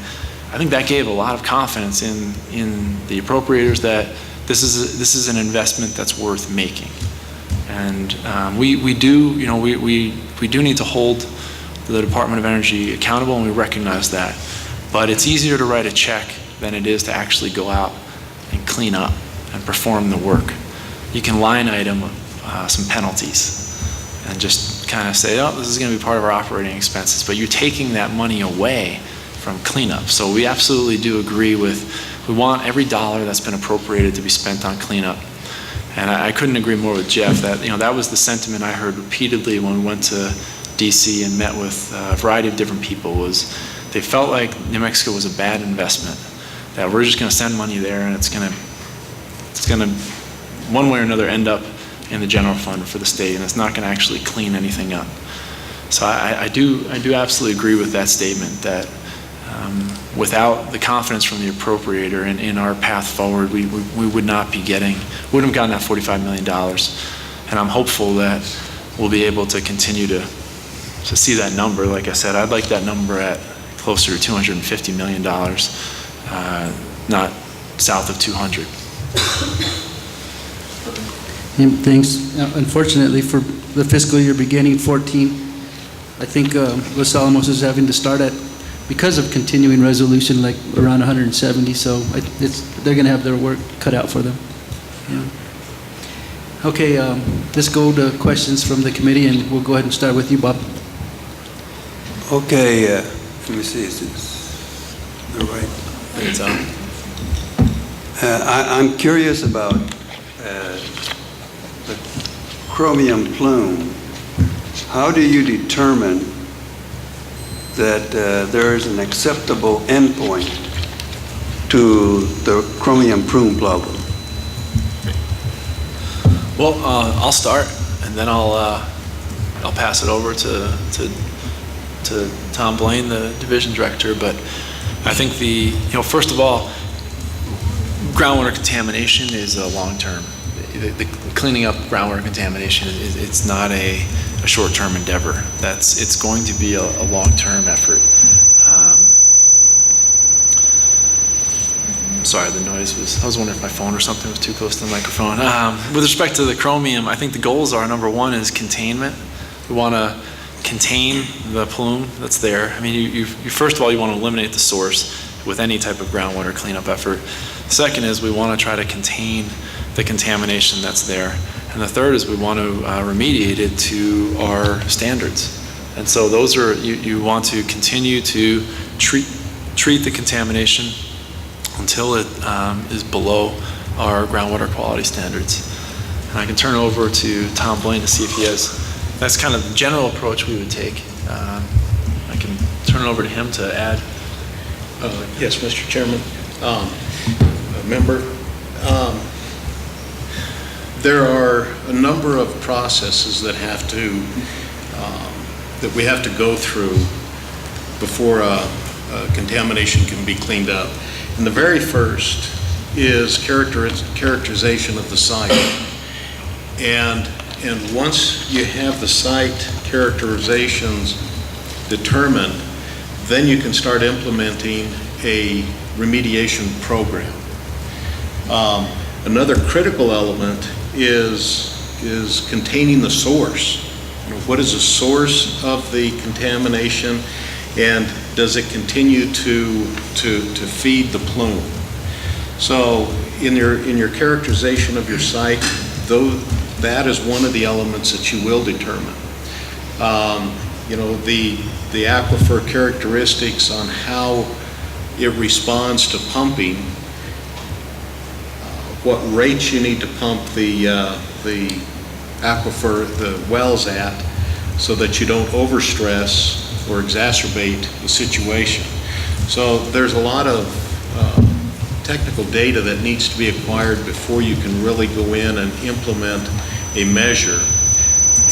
[SPEAKER 21] I think that gave a lot of confidence in the appropriators that this is an investment that's worth making. And we do need to hold the Department of Energy accountable, and we recognize that. But it's easier to write a check than it is to actually go out and clean up and perform the work. You can line item some penalties and just kind of say, oh, this is going to be part of our operating expenses, but you're taking that money away from cleanup. So we absolutely do agree we want every dollar that's been appropriated to be spent on cleanup. And I couldn't agree more with Jeff that, that was the sentiment I heard repeatedly when we went to DC and met with a variety of different people, was they felt like New Mexico was a bad investment, that we're just going to send money there and it's going to one way or another end up in the general fund for the state, and it's not going to actually clean anything up. So I do absolutely agree with that statement that without the confidence from the appropriator in our path forward, we wouldn't have gotten that $45 million. And I'm hopeful that we'll be able to continue to see that number. Like I said, I'd like that number at closer to $250 million, not south of 200.
[SPEAKER 2] Thanks. Unfortunately, for the fiscal year beginning 14, I think Los Alamos is having to start at, because of continuing resolution, like around 170. So they're going to have their work cut out for them. Yeah. Okay, let's go to questions from the committee, and we'll go ahead and start with you, Bob.
[SPEAKER 14] Okay, let me see. Is this the right?
[SPEAKER 21] It's on.
[SPEAKER 14] I'm curious about the chromium plume. How do you determine that there is an acceptable endpoint to the chromium plume problem?
[SPEAKER 21] Well, I'll start, and then I'll pass it over to Tom Blaine, the division director. But I think first of all, groundwater contamination is a long-term. The cleaning up groundwater contamination, it's not a a short-term endeavor. It's going to be a long-term effort. Sorry, the noise I was wondering if my phone or something was too close to the microphone. With respect to the chromium, I think the goals are, number one is containment. We want to contain the plume that's there. I mean, you first of all, you want to eliminate the source with any type of groundwater cleanup effort. Second is we want to try to contain the contamination that's there. And the third is we want to remediate it to our standards. And so those are, you want to continue to treat the contamination until it is below our groundwater quality standards. And I can turn it over to Tom Blaine to see if he has, that's kind of the general approach we would take. I can turn it over to him to add.
[SPEAKER 7] Yes, Mr. Chairman, member. There are a number of processes that that we have to go through before contamination can be cleaned up. And the very first is characterization of the site. And once you have the site characterizations determined, then you can start implementing a remediation program. Another critical element is containing the source. You know, what is the source of the contamination, and does it continue to feed the plume? So in your characterization of your site, that is one of the elements that you will determine. You know, the aquifer characteristics on how it responds to pumping, what rates you need to pump the aquifer, the wells at, so that you don't overstress or exacerbate the situation. So there's a lot of technical data that needs to be acquired before you can really go in and implement a measure.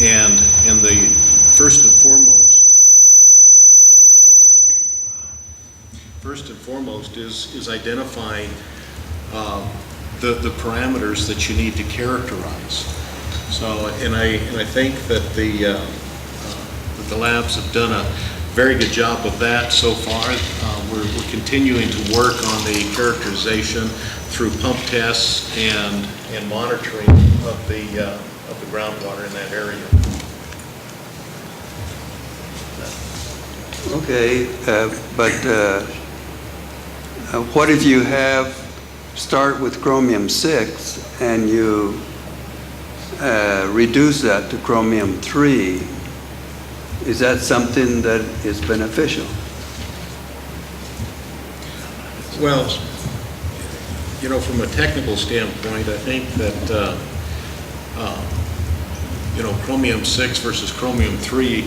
[SPEAKER 7] And the first and foremost is identifying the parameters that you need to characterize. So, and I think that the labs have done a very good job of that so far. We're continuing to work on the characterization through pump tests and monitoring of the groundwater in that area.
[SPEAKER 14] Okay, but what if you start with chromium-6 and you reduce that to chromium-3? Is that something that is beneficial?
[SPEAKER 7] Well, you know, from a technical standpoint, I think that you know, chromium-6 versus chromium-3,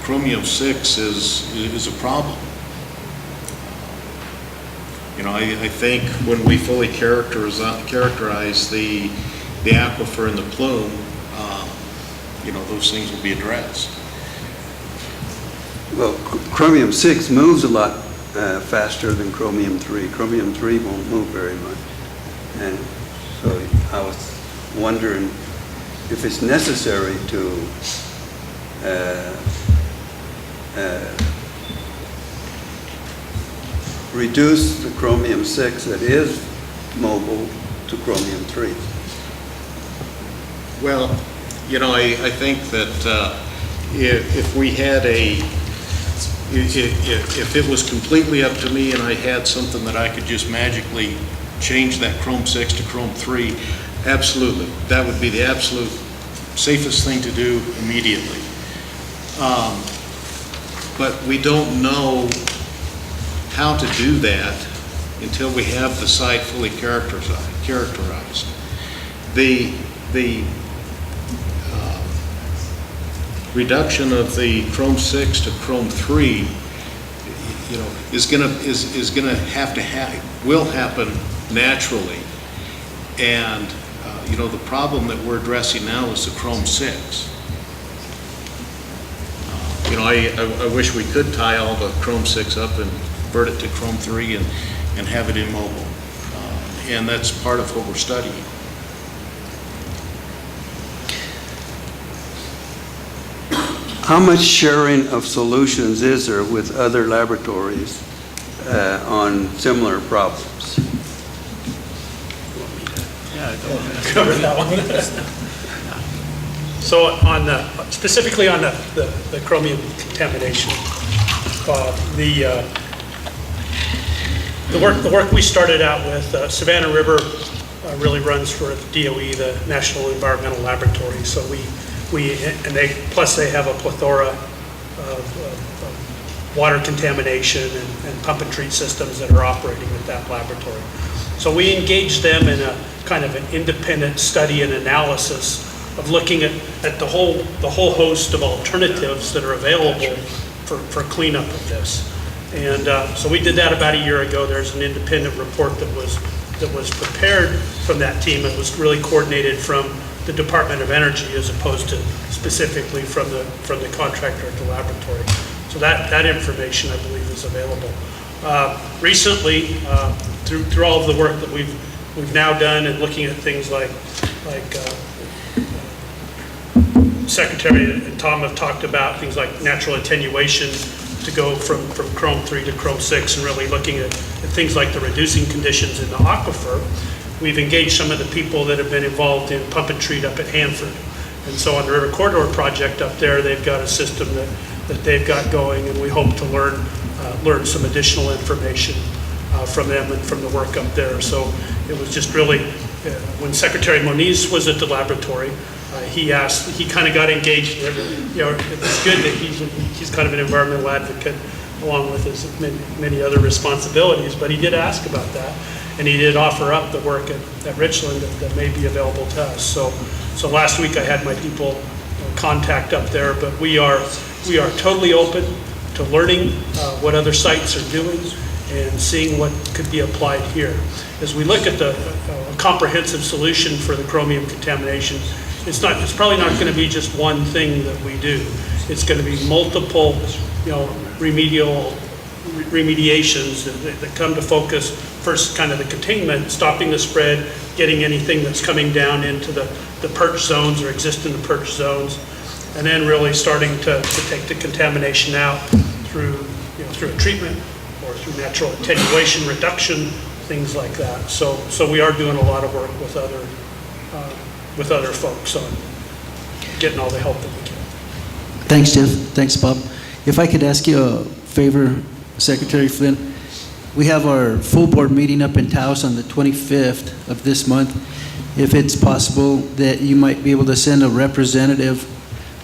[SPEAKER 7] chromium-6 is a problem. You know, I think when we fully characterize the aquifer and the plume, you know, those things will be addressed.
[SPEAKER 14] Well, chromium-6 moves a lot faster than chromium-3. Chromium-3 won't move very much. And so I was wondering if it's necessary to reduce the chromium-6 that is mobile to chromium-3.
[SPEAKER 7] Well, you know, I think that if we had if it was completely up to me and I had something that I could just magically change that Chrome-6 to Chrome-3, absolutely. That would be the absolute safest thing to do immediately. But we don't know how to do that until we have the site fully characterized. The reduction of the Chrome-6 to Chrome-3, you know, will happen naturally. And you know, the problem that we're addressing now is the Chrome-6. You know, I wish we could tie all the Chrome-6 up and convert it to Chrome-3 and have it immobile. And that's part of what we're studying.
[SPEAKER 14] How much sharing of solutions is there with other laboratories on similar problems?
[SPEAKER 13] Cover that one. So on specifically on the chromium contamination, the work we started out with, Savannah River really runs for the DOE, the National Environmental Laboratory. So plus they have a plethora of water contamination and pump and treat systems that are operating at that laboratory. So we engaged them in a kind of an independent study and analysis of looking at the whole host of alternatives that are available for cleanup of this. And so we did that about a year ago. There's an independent report that was prepared from that team and was really coordinated from the Department of Energy as opposed to specifically from the contractor at the laboratory. So that information, I believe, is available. Recently, through all of the work that we've now done and looking at things like Secretary and Tom have talked about things like natural attenuation to go from chrome 3 to chrome 6 and really looking at things like the reducing conditions in the aquifer. We've engaged some of the people that have been involved in pump and treat up at Hanford. And so on the River Corridor project up there, they've got a system that they've got going, and we hope to learn some additional information from them and from the work up there. So it was just really, when Secretary Moniz was at the laboratory, he kind of got engaged. It's good that he's kind of an environmental advocate along with his many other responsibilities, but he did ask about that, and he did offer up the work at Richland that may be available to us. So last week I had my people contact up there, but we are totally open to learning what other sites are doing and seeing what could be applied here. As we look at the comprehensive solution for the chromium contamination, it's probably not going to be just one thing that we do. It's going to be multiple, remediations that come to focus. First, kind of the containment, stopping the spread, getting anything that's coming down into the perch zones or exist in the perch zones, and then really starting to take the contamination out through a treatment or through natural attenuation, reduction, things like that. So we are doing a lot of work with other folks on getting all the help that we can.
[SPEAKER 2] Thanks, Jeff. Thanks, Bob. If I could ask you a favor, Secretary Flynn, we have our full board meeting up in Taos on the 25th of this month. If it's possible that you might be able to send a representative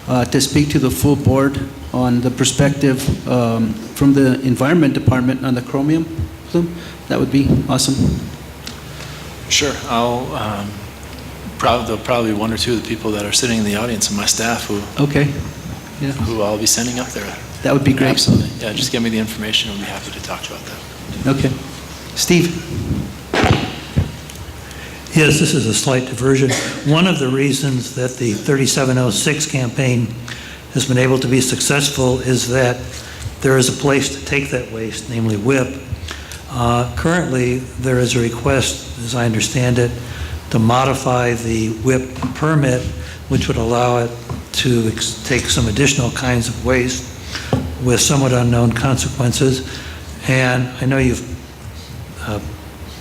[SPEAKER 2] to speak to the full board on the perspective from the Environment Department on the chromium plume, that would be awesome.
[SPEAKER 21] Sure. There'll probably be one or two of the people that are sitting in the audience and my staff who I'll be sending up there.
[SPEAKER 2] That would be great.
[SPEAKER 21] Absolutely. Yeah, just give me the information. I'll be happy to talk about that.
[SPEAKER 2] Okay. Steve?
[SPEAKER 18] Yes, this is a slight diversion. One of the reasons that the 3706 campaign has been able to be successful is that there is a place to take that waste, namely WIP. Currently, there is a request, as I understand it, to modify the WIP permit, which would allow it to take some additional kinds of waste with somewhat unknown consequences. And I know you've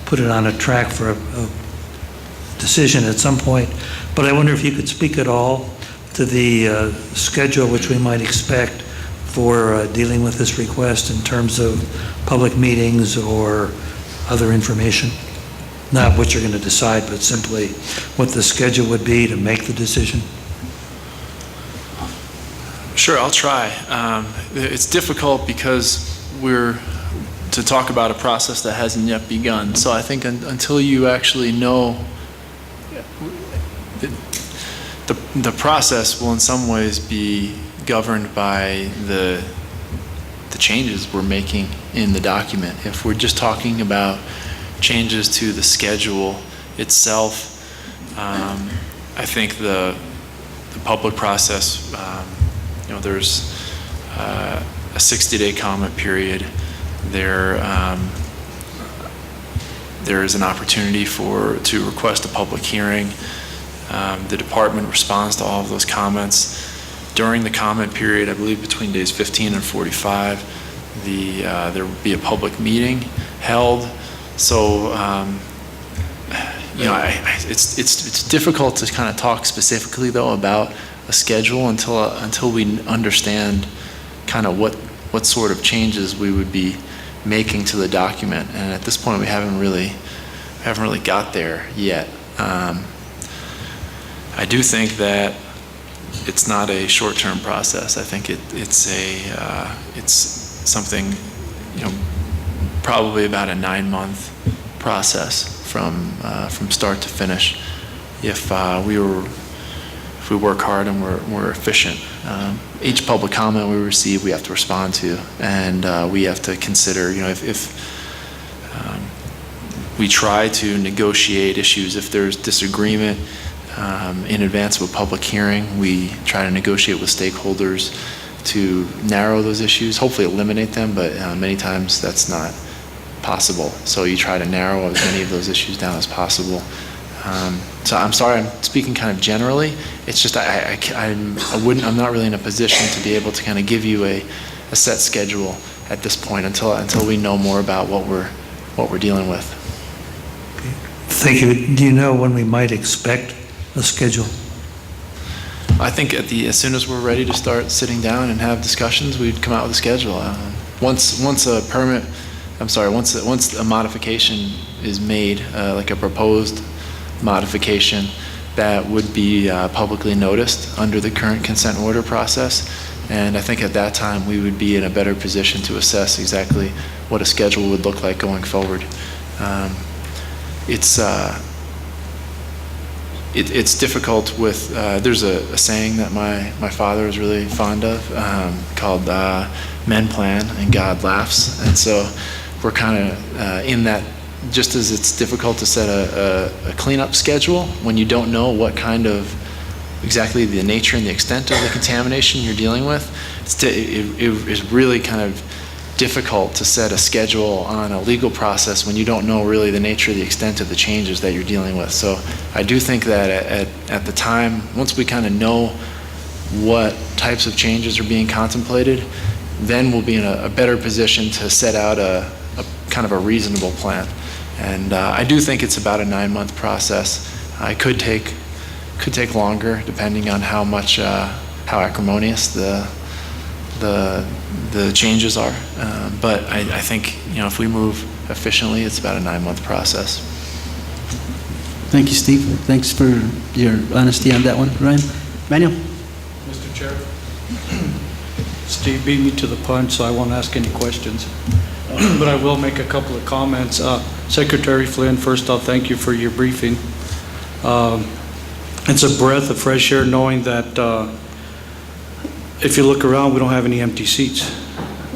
[SPEAKER 18] put it on a track for a decision at some point, but I wonder if you could speak at all to the schedule which we might expect for dealing with this request in terms of public meetings or other information. Not what you're going to decide, but simply what the schedule would be to make the decision.
[SPEAKER 21] Sure, I'll try. It's difficult because we're to talk about a process that hasn't yet begun. So I think until you actually know, the process will in some ways be governed by the changes we're making in the document. If we're just talking about changes to the schedule itself, I think the public process, there's a 60-day comment period. There is an opportunity to request a public hearing. The department responds to all of those comments, during the comment period, I believe between days 15 and 45, there would be a public meeting held. So, it's difficult to kind of talk specifically though about a schedule until we understand kind of what sort of changes we would be making to the document. And at this point, we haven't really got there yet. I do think that it's not a short-term process. I think it's something, probably about a 9-month process from start to finish. If we work hard and we're efficient, each public comment we receive, we have to respond to, and we have to consider, if we try to negotiate issues, if there's disagreement in advance of a public hearing, we try to negotiate with stakeholders to narrow those issues, hopefully eliminate them, but many times that's not possible. So you try to narrow as many of those issues down as possible. So I'm sorry, I'm speaking kind of generally. It's just I'm not really in a position to be able to kind of give you a set schedule at this point until we know more about what we're dealing with.
[SPEAKER 18] Thank you. Do you know when we might expect a schedule?
[SPEAKER 21] I think as soon as we're ready to start sitting down and have discussions, we'd come out with a schedule. Once a modification is made, like a proposed modification, that would be publicly noticed under the current consent order process. And I think at that time we would be in a better position to assess exactly what a schedule would look like going forward. It's difficult with, there's a saying that my father is really fond of called men plan and God laughs. And so we're kind of in that, just as it's difficult to set a cleanup schedule when you don't know what kind of, exactly the nature and the extent of the contamination you're dealing with, it is really kind of difficult to set a schedule on a legal process when you don't know really the nature, the extent of the changes that you're dealing with. So I do think that at the time, once we kind of know what types of changes are being contemplated, then we'll be in a better position to set out a kind of a reasonable plan. And I do think it's about a 9-month process. It could take longer depending on how acrimonious the changes are. But I think, if we move efficiently, it's about a 9-month process.
[SPEAKER 2] Thank you, Steve. Thanks for your honesty on that one. Ryan? Manuel?
[SPEAKER 1] Mr. Chair, Steve beat me to the punch, so I won't ask any questions. But I will make a couple of comments. Secretary Flynn, first off, thank you for your briefing. It's a breath of fresh air knowing that if you look around, we don't have any empty seats.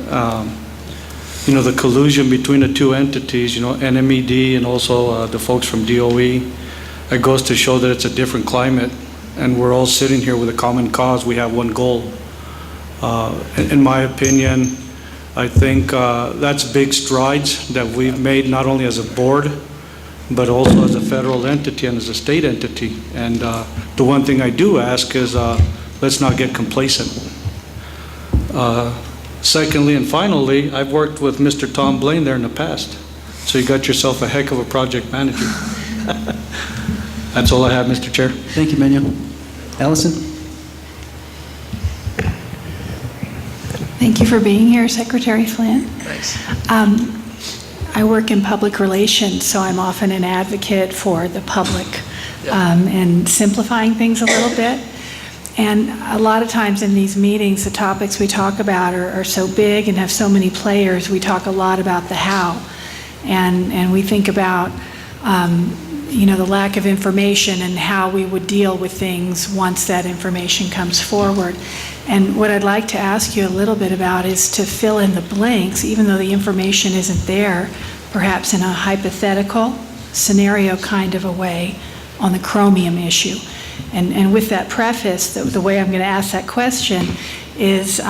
[SPEAKER 1] The collusion between the two entities, NMED and also the folks from DOE, it goes to show that it's a different climate, and we're all sitting here with a common cause. We have one goal. In my opinion, I think that's big strides that we've made, not only as a board, but also as a federal entity and as a state entity. And the one thing I do ask is let's not get complacent. Secondly and finally, I've worked with Mr. Tom Blaine there in the past, so you got yourself a heck of a project manager. That's all I have, Mr. Chair.
[SPEAKER 2] Thank you, Manuel. Allison?
[SPEAKER 22] Thank you for being here, Secretary Flynn.
[SPEAKER 21] Thanks.
[SPEAKER 22] I work in public relations, so I'm often an advocate for the public and simplifying things a little bit. And a lot of times in these meetings, the topics we talk about are so big and have so many players. We talk a lot about the how, and we think about the lack of information and how we would deal with things once that information comes forward. And what I'd like to ask you a little bit about is to fill in the blanks, even though the information isn't there, perhaps in a hypothetical scenario kind of a way on the chromium issue. And with that preface, the way I'm going to ask that question is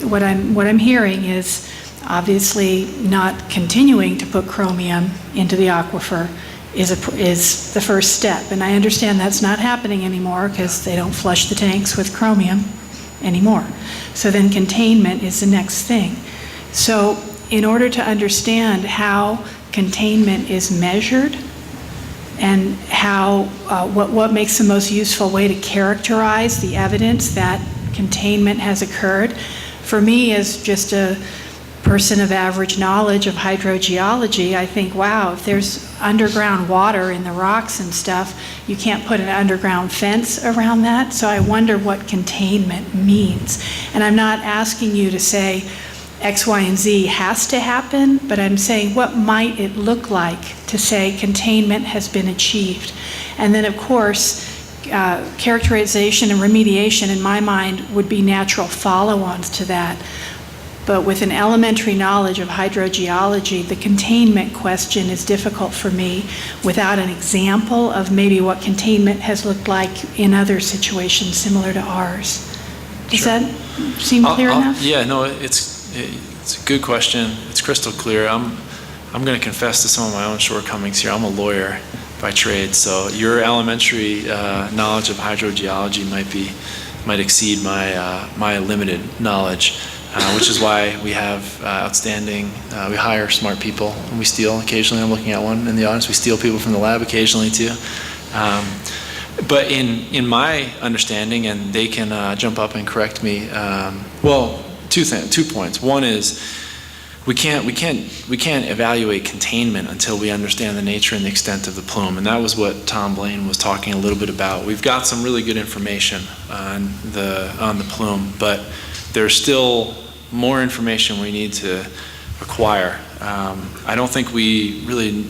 [SPEAKER 22] what I'm hearing is obviously not continuing to put chromium into the aquifer is the first step. And I understand that's not happening anymore because they don't flush the tanks with chromium. anymore. So then containment is the next thing. So in order to understand how containment is measured and how, what makes the most useful way to characterize the evidence that containment has occurred, for me as just a person of average knowledge of hydrogeology, I think, wow, if there's underground water in the rocks and stuff, you can't put an underground fence around that. So I wonder what containment means. And I'm not asking you to say X, Y, and Z has to happen, but I'm saying what might it look like to say containment has been achieved. And then, of course, characterization and remediation, in my mind, would be natural follow-ons to that. But with an elementary knowledge of hydrogeology, the containment question is difficult for me without an example of maybe what containment has looked like in other situations similar to ours. Does that seem clear enough?
[SPEAKER 21] Yeah, no, it's a good question. It's crystal clear. I'm going to confess to some of my own shortcomings here. I'm a lawyer by trade, so your elementary knowledge of hydrogeology might exceed my limited knowledge. Which is why we have outstanding, we hire smart people, and we steal occasionally. I'm looking at one in the audience. We steal people from the lab occasionally too. But in my understanding, and they can jump up and correct me, well, two points. One is we can't evaluate containment until we understand the nature and the extent of the plume, and that was what Tom Blaine was talking a little bit about. We've got some really good information on the plume, but there's still more information we need to acquire. I don't think we really,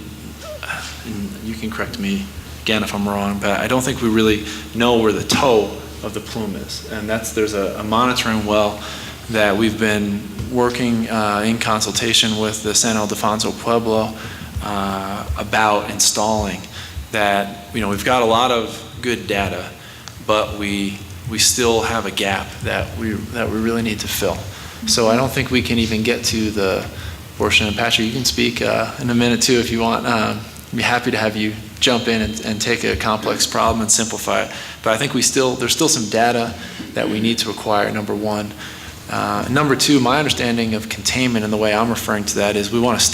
[SPEAKER 21] you can correct me again if I'm wrong, but I don't think we really know where the toe of the plume is. And there's a monitoring well that we've been working in consultation with the San Ildefonso Pueblo about installing that. We've got a lot of good data, but we still have a gap that we really need to fill. So I don't think we can even get to the portion. And Patrick, you can speak in a minute too if you want. I'd be happy to have you jump in and take a complex problem and simplify it. But I think there's still some data that we need to acquire, number one. Number two, my understanding of containment and the way I'm referring to that is we want to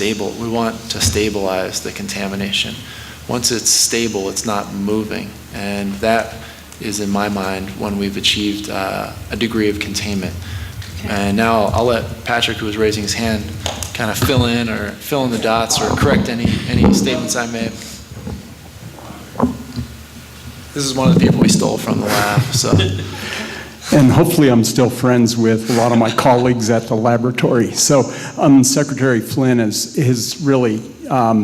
[SPEAKER 21] stabilize the contamination. Once it's stable, it's not moving. And that is, in my mind, when we've achieved a degree of containment. Okay. And now I'll let Patrick, who was raising his hand, kind of fill in the dots or correct any statements I made. This is one of the people we stole from the lab, so.
[SPEAKER 10] And hopefully I'm still friends with a lot of my colleagues at the laboratory. So Secretary Flynn has really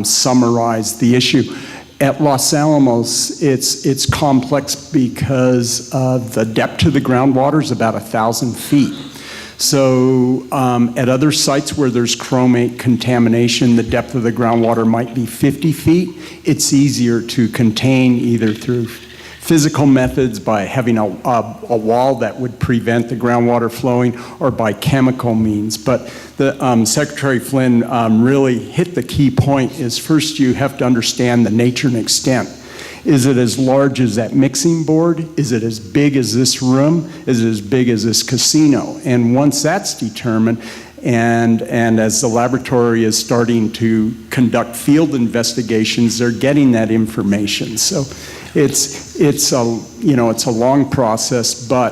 [SPEAKER 10] summarized the issue. At Los Alamos, it's complex because the depth to the groundwater is about 1,000 feet. So at other sites where there's chromate contamination, the depth of the groundwater might be 50 feet. It's easier to contain either through physical methods by having a wall that would prevent the groundwater flowing, or by chemical means. But the Secretary Flynn really hit the key point is first you have to understand the nature and extent. Is it as large as that mixing board? Is it as big as this room? Is it as big as this casino? And once that's determined, and as the laboratory is starting to conduct field investigations, they're getting that information. So it's a long process, but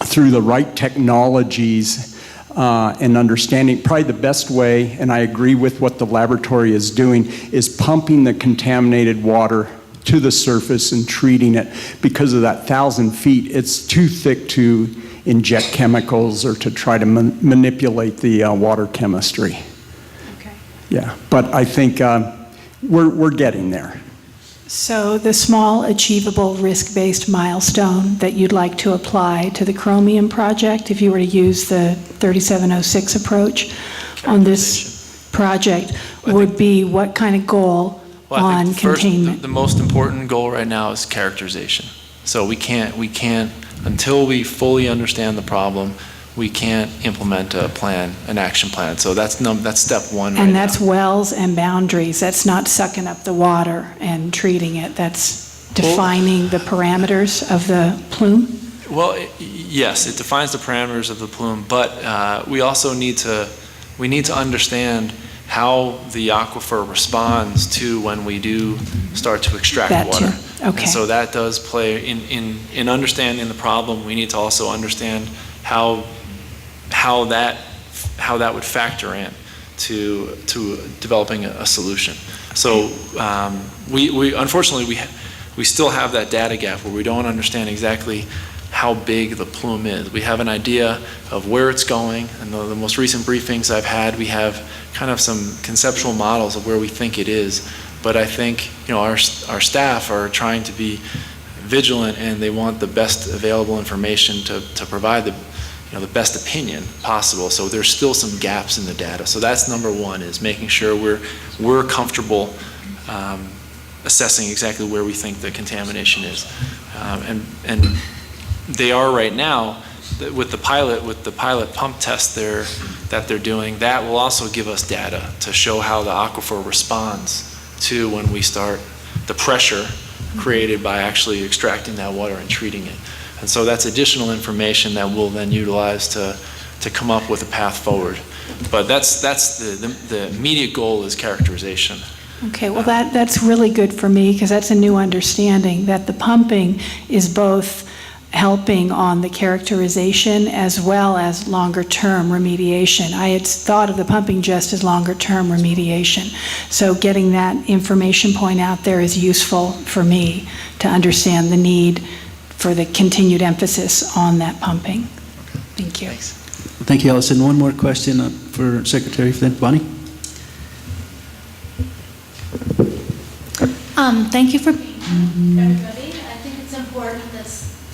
[SPEAKER 10] through the right technologies and understanding, probably the best way, and I agree with what the laboratory is doing, is pumping the contaminated water to the surface and treating it. Because of that 1,000 feet, it's too thick to inject chemicals or to try to manipulate the water chemistry.
[SPEAKER 22] Okay.
[SPEAKER 10] Yeah, but I think we're getting there.
[SPEAKER 22] So the small achievable risk-based milestone that you'd like to apply to the Chromium project, if you were to use the 3706 approach on this project, would be what kind of goal on containment?
[SPEAKER 21] The most important goal right now is characterization. So we can't, until we fully understand the problem, we can't implement an action plan. So that's step one.
[SPEAKER 22] And that's wells and boundaries. That's not sucking up the water and treating it. That's defining the parameters of the plume.
[SPEAKER 21] Well, yes, it defines the parameters of the plume, but we also need to understand how the aquifer responds to when we do start to extract
[SPEAKER 22] That
[SPEAKER 21] water.
[SPEAKER 22] too. Okay.
[SPEAKER 21] And so that does play in understanding the problem. We need to also understand how that would factor in to developing a solution. So we unfortunately we still have that data gap where we don't understand exactly how big the plume is. We have an idea of where it's going, and the most recent briefings I've had, we have kind of some conceptual models of where we think it is. But I think our staff are trying to be vigilant, and they want the best available information to provide the best opinion possible. So there's still some gaps in the data. So that's number one, is making sure we're comfortable assessing exactly where we think the contamination is, and they are right now with the pilot pump test that they're doing. That will also give us data to show how the aquifer responds to when we start the pressure created by actually extracting that water and treating it. And so that's additional information that we'll then utilize to come up with a path forward. But that's the immediate goal is characterization.
[SPEAKER 22] Okay, well that's really good for me, because that's a new understanding, that the pumping is both helping on the characterization as well as longer-term remediation. I had thought of the pumping just as longer-term remediation. So getting that information point out there is useful for me to understand the need for the continued emphasis on that pumping. Thank you.
[SPEAKER 2] Thank you, Allison. One more question for Secretary Flynn. Bonnie?
[SPEAKER 8] Thank you for everybody. I think it's important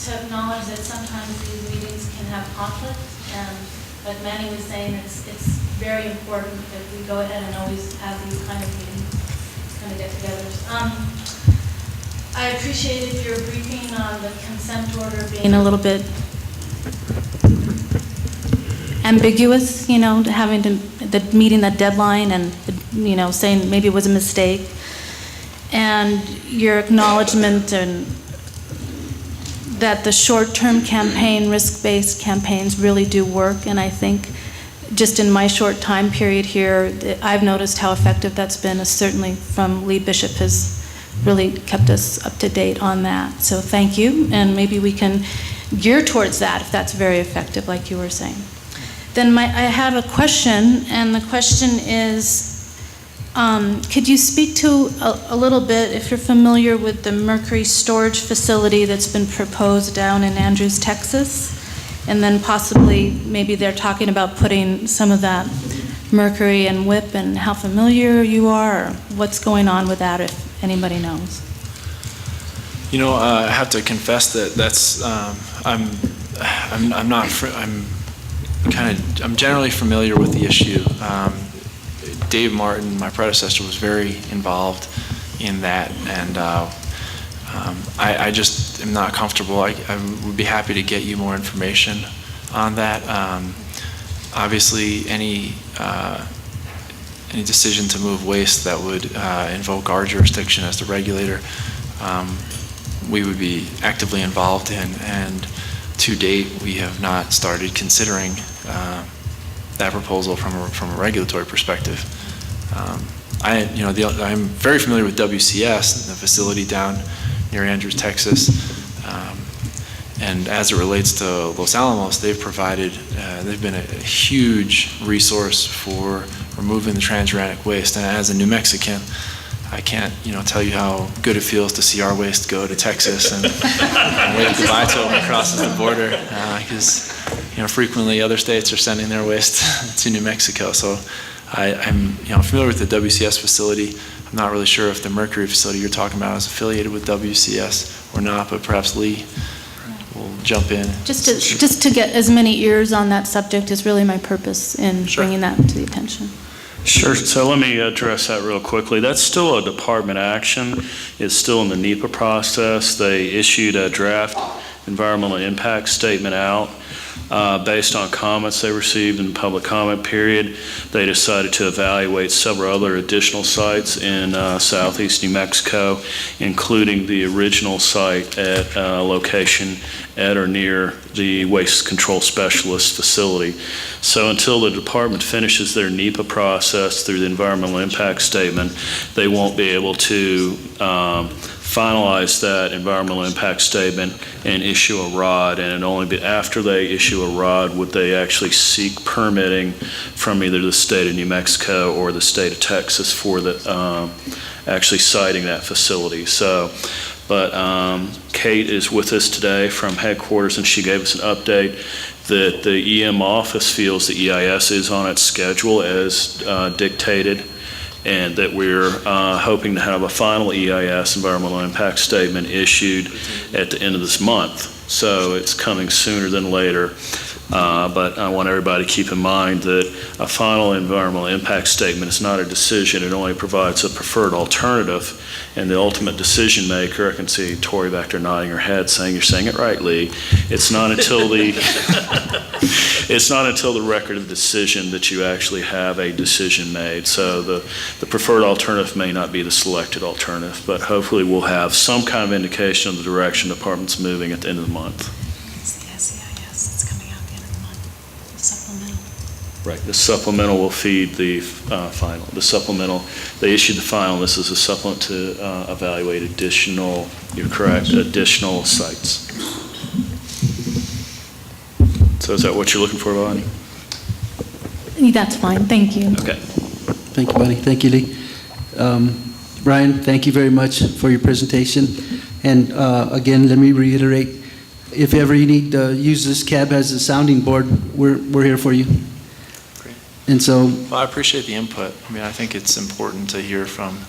[SPEAKER 8] to acknowledge that sometimes these meetings can have conflict, and like Manny was saying, it's very important that we go ahead and always have these kind of meetings, kind of get-togethers. I appreciated your briefing on the consent order being a little bit ambiguous, having meeting that deadline and, saying maybe it was a mistake. And your acknowledgement and that the short-term campaign, risk-based campaigns really do work. And I think just in my short time period here, I've noticed how effective that's been, certainly from Lee Bishop has really kept us up to date on that. So thank you, and maybe we can gear towards that if that's very effective, like you were saying. Then I have a question, and the question is, could you speak to a little bit, if you're familiar with the mercury storage facility that's been proposed down in Andrews, Texas, and then possibly maybe they're talking about putting some of that mercury and WIP, and how familiar you are, or what's going on with that, if anybody knows?
[SPEAKER 21] I have to confess that I'm generally familiar with the issue. Dave Martin, my predecessor, was very involved in that, and I just am not comfortable. I would be happy to get you more information on that. Obviously, any decision to move waste that would invoke our jurisdiction as the regulator, we would be actively involved in, and to date, we have not started considering that proposal from a regulatory perspective. I'm very familiar with WCS, the facility down near Andrews, Texas, and as it relates to Los Alamos, they've been a huge resource for removing the transuranic waste. And as a New Mexican, I can't, tell you how good it feels to see our waste go to Texas and wave goodbye to them across the border, because frequently other states are sending their waste to New Mexico. So I'm familiar with the WCS facility. I'm not really sure if the mercury facility you're talking about is affiliated with WCS or not, but perhaps Lee will jump in.
[SPEAKER 8] Just to get as many ears on that subject is really my purpose in bringing that to the attention.
[SPEAKER 11] Sure. So let me address that real quickly. That's still a department action. It's still in the NEPA process. They issued a draft environmental impact statement out. Based on comments they received in the public comment period, they decided to evaluate several other additional sites in southeast New Mexico, including the original site at a location at or near the Waste Control Specialist facility. So until the department finishes their NEPA process through the environmental impact statement, they won't be able to finalize that environmental impact statement and issue a ROD, and only be after they issue a ROD would they actually seek permitting from either the state of New Mexico or the state of Texas for the actually siting that facility. So, but Kate is with us today from headquarters, and she gave us an update that the EM office feels the EIS is on its schedule as dictated, and that we're hoping to have a final EIS, environmental impact statement, issued at the end of this month. So it's coming sooner than later. But I want everybody to keep in mind that a final environmental impact statement is not a decision. It only provides a preferred alternative. And the ultimate decision maker, I can see Tori back there nodding her head saying, "You're saying it right, Lee." It's not until the it's not until the record of decision that you actually have a decision made. So the preferred alternative may not be the selected alternative, but hopefully we'll have some kind of indication of the direction the department's moving at the end of the month. Right, the supplemental will feed the final. The supplemental, they issued the final. This is a supplement to evaluate additional, you're correct, additional sites. So is that what you're looking for, Bonnie?
[SPEAKER 8] That's fine, thank you.
[SPEAKER 11] Okay.
[SPEAKER 2] Thank you, Bonnie. Thank you, Lee. Brian, thank you very much for your presentation. And again, let me reiterate, if ever you need to use this cab as a sounding board, we're here for you. And so,
[SPEAKER 21] well, I appreciate the input. I mean, I think it's important to hear from,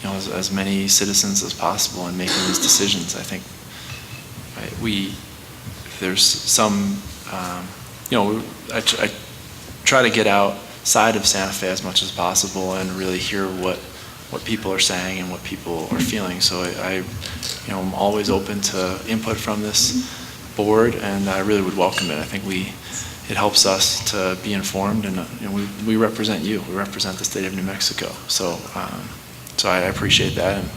[SPEAKER 21] as many citizens as possible in making these decisions. I think there's some, I try to get outside of Santa Fe as much as possible and really hear what people are saying and what people are feeling. So I'm always open to input from this board, and I really would welcome it. I think it helps us to be informed, and we represent you. We represent the state of New Mexico. So I appreciate that, and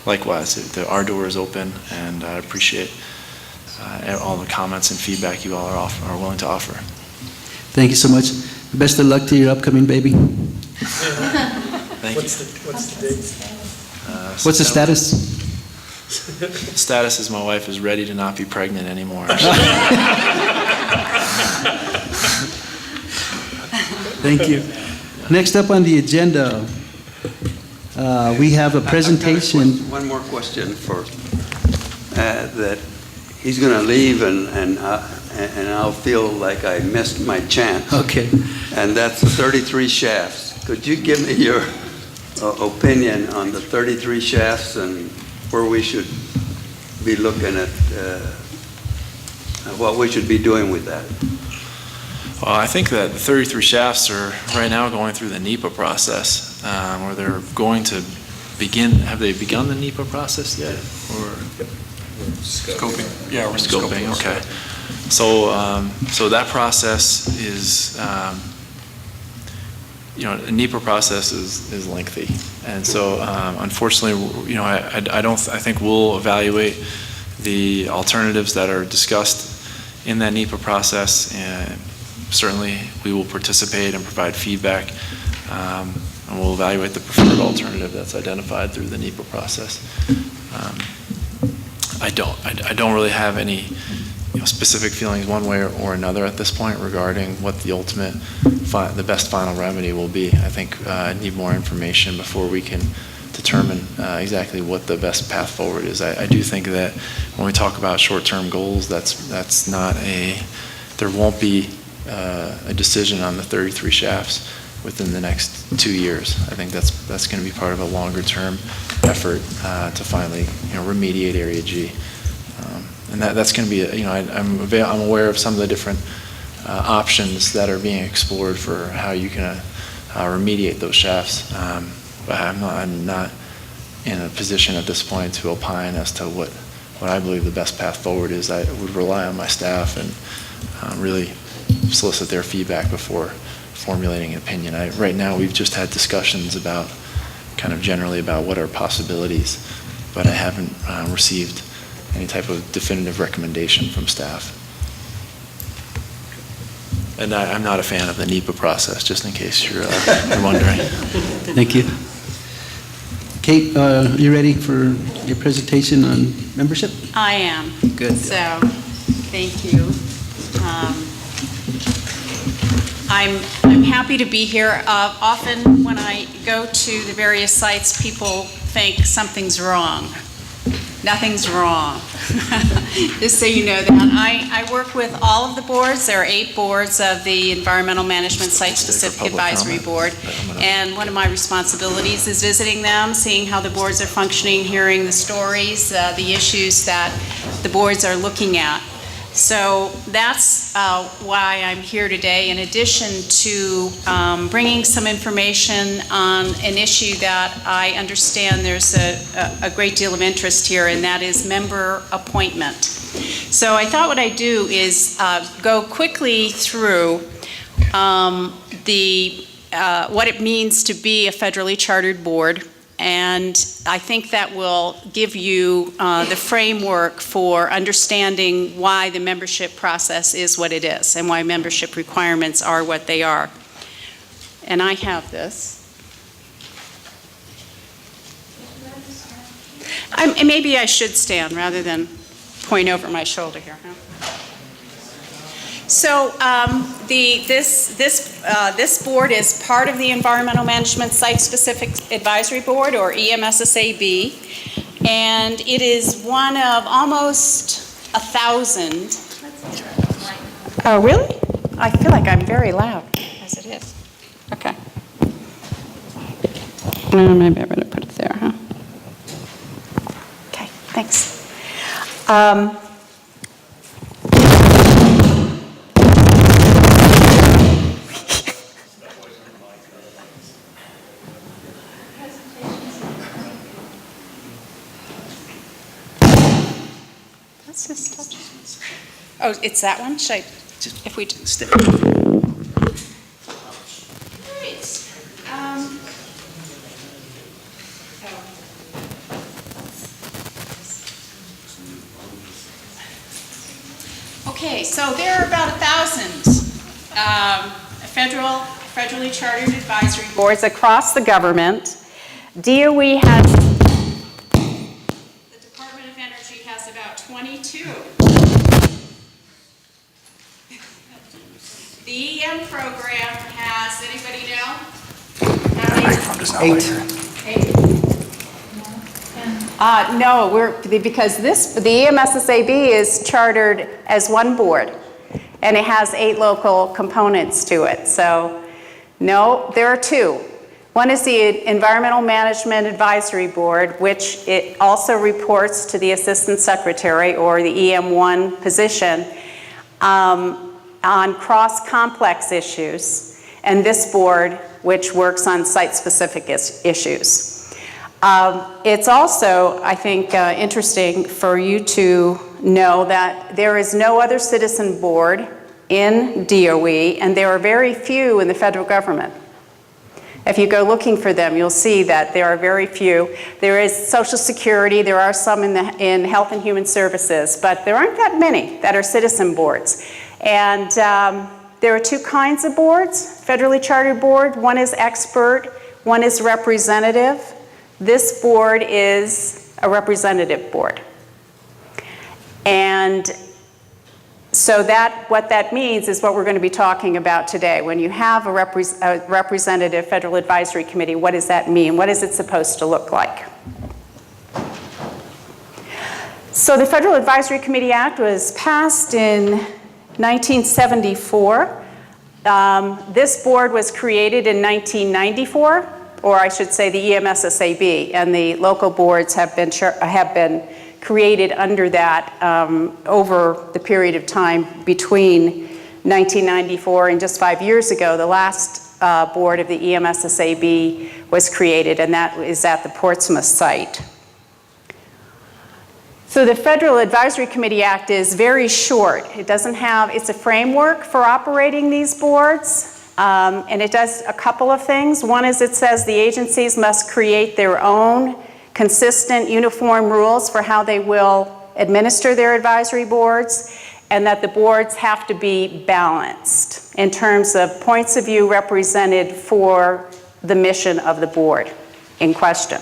[SPEAKER 21] likewise, our door is open, and I appreciate all the comments and feedback you all are willing to offer.
[SPEAKER 2] thank you so much. Best of luck to your upcoming baby.
[SPEAKER 21] Thank you.
[SPEAKER 13] What's the date?
[SPEAKER 2] What's the status?
[SPEAKER 21] Status is my wife is ready to not be pregnant anymore.
[SPEAKER 2] Thank you. Next up on the agenda, we have a presentation.
[SPEAKER 14] One more question first. That he's going to leave, and I'll feel like I missed my chance.
[SPEAKER 2] Okay.
[SPEAKER 14] And that's the 33 shafts. Could you give me your opinion on the 33 shafts and where we should be looking at what we should be doing with that?
[SPEAKER 21] Well, I think that the 33 shafts are right now going through the NEPA process, where they're going to begin. Have they begun the NEPA process yet? Or
[SPEAKER 12] Scoping. Yeah, we're
[SPEAKER 21] scoping. Okay. So that process is, the NEPA process is lengthy, and so unfortunately, I think we'll evaluate the alternatives that are discussed in that NEPA process, and certainly we will participate and provide feedback, and we'll evaluate the preferred alternative that's identified through the NEPA process. I don't really have any specific feelings one way or another at this point regarding what the ultimate, the best final remedy will be. I think I need more information before we can determine exactly what the best path forward is. I do think that when we talk about short-term goals, that's not there won't be a decision on the 33 shafts within the next 2 years. I think that's going to be part of a longer-term effort to finally remediate Area G, and that's going to be I'm aware of some of the different options that are being explored for how you can remediate those shafts, but I'm not in a position at this point to opine as to what what I believe the best path forward is, I would rely on my staff and really solicit their feedback before formulating an opinion. Right now, we've just had discussions about kind of generally about what are possibilities, but I haven't received any type of definitive recommendation from staff. And I'm not a fan of the NEPA process, just in case you're wondering.
[SPEAKER 2] Thank you. Kate, are you ready for your presentation on membership?
[SPEAKER 17] I am.
[SPEAKER 2] Good.
[SPEAKER 17] So, thank you. I'm happy to be here. Often when I go to the various sites, people think something's wrong. Nothing's wrong. Just so you know that. I work with all of the boards. There are 8 boards of the Environmental Management Site-Specific Advisory Board. And one of my responsibilities is visiting them, seeing how the boards are functioning, hearing the stories, the issues that the boards are looking at. So that's why I'm here today, in addition to bringing some information on an issue that I understand there's a great deal of interest here, and that is member appointment. So I thought what I'd do is go quickly through what it means to be a federally chartered board. And I think that will give you the framework for understanding why the membership process is what it is and why membership requirements are what they are. And I have this. Maybe I should stand rather than point over my shoulder here. Huh? So this board is part of the Environmental Management Site-Specific Advisory Board, or EMSSAB, and it is one of almost 1,000. Oh, really? I feel like I'm very loud, as it is. Okay. Maybe I better put it there, huh? Okay, thanks. What's this touch? Oh, it's that one? Should I, if we just step? Great. Okay, so there are about 1,000 federally chartered advisory boards across the government. DOE has, the Department of Energy has about 22. The EM program has, anybody know? How many? 8. No, because the EMSSAB is chartered as one board, and it has 8 local components to it. So, no, there are 2. One is the Environmental Management Advisory Board, which it also reports to the Assistant Secretary, or the EM1 position, on cross-complex issues, and this board, which works on site-specific issues. It's also, I think, interesting for you to know that there is no other citizen board in DOE, and there are very few in the federal government. If you go looking for them, you'll see that there are very few. There is Social Security, there are some in Health and Human Services, but there aren't that many that are citizen boards. And there are 2 kinds of boards, federally chartered board. One is expert, one is representative. This board is a representative board. And so what that means is what we're going to be talking about today. When you have a representative federal advisory committee, what does that mean? What is it supposed to look like? So the Federal Advisory Committee Act was passed in 1974. This board was created in 1994, or I should say the EMSSAB, and the local boards have been created under that over the period of time between 1994 and just 5 years ago. The last board of the EMSSAB was created, and that is at the Portsmouth site. So So the Federal Advisory Committee Act is very short. It doesn't have, it's a framework for operating these boards, and it does a couple of things. One is it says the agencies must create their own consistent, uniform rules for how they will administer their advisory boards, and that the boards have to be balanced in terms of points of view represented for the mission of the board in question.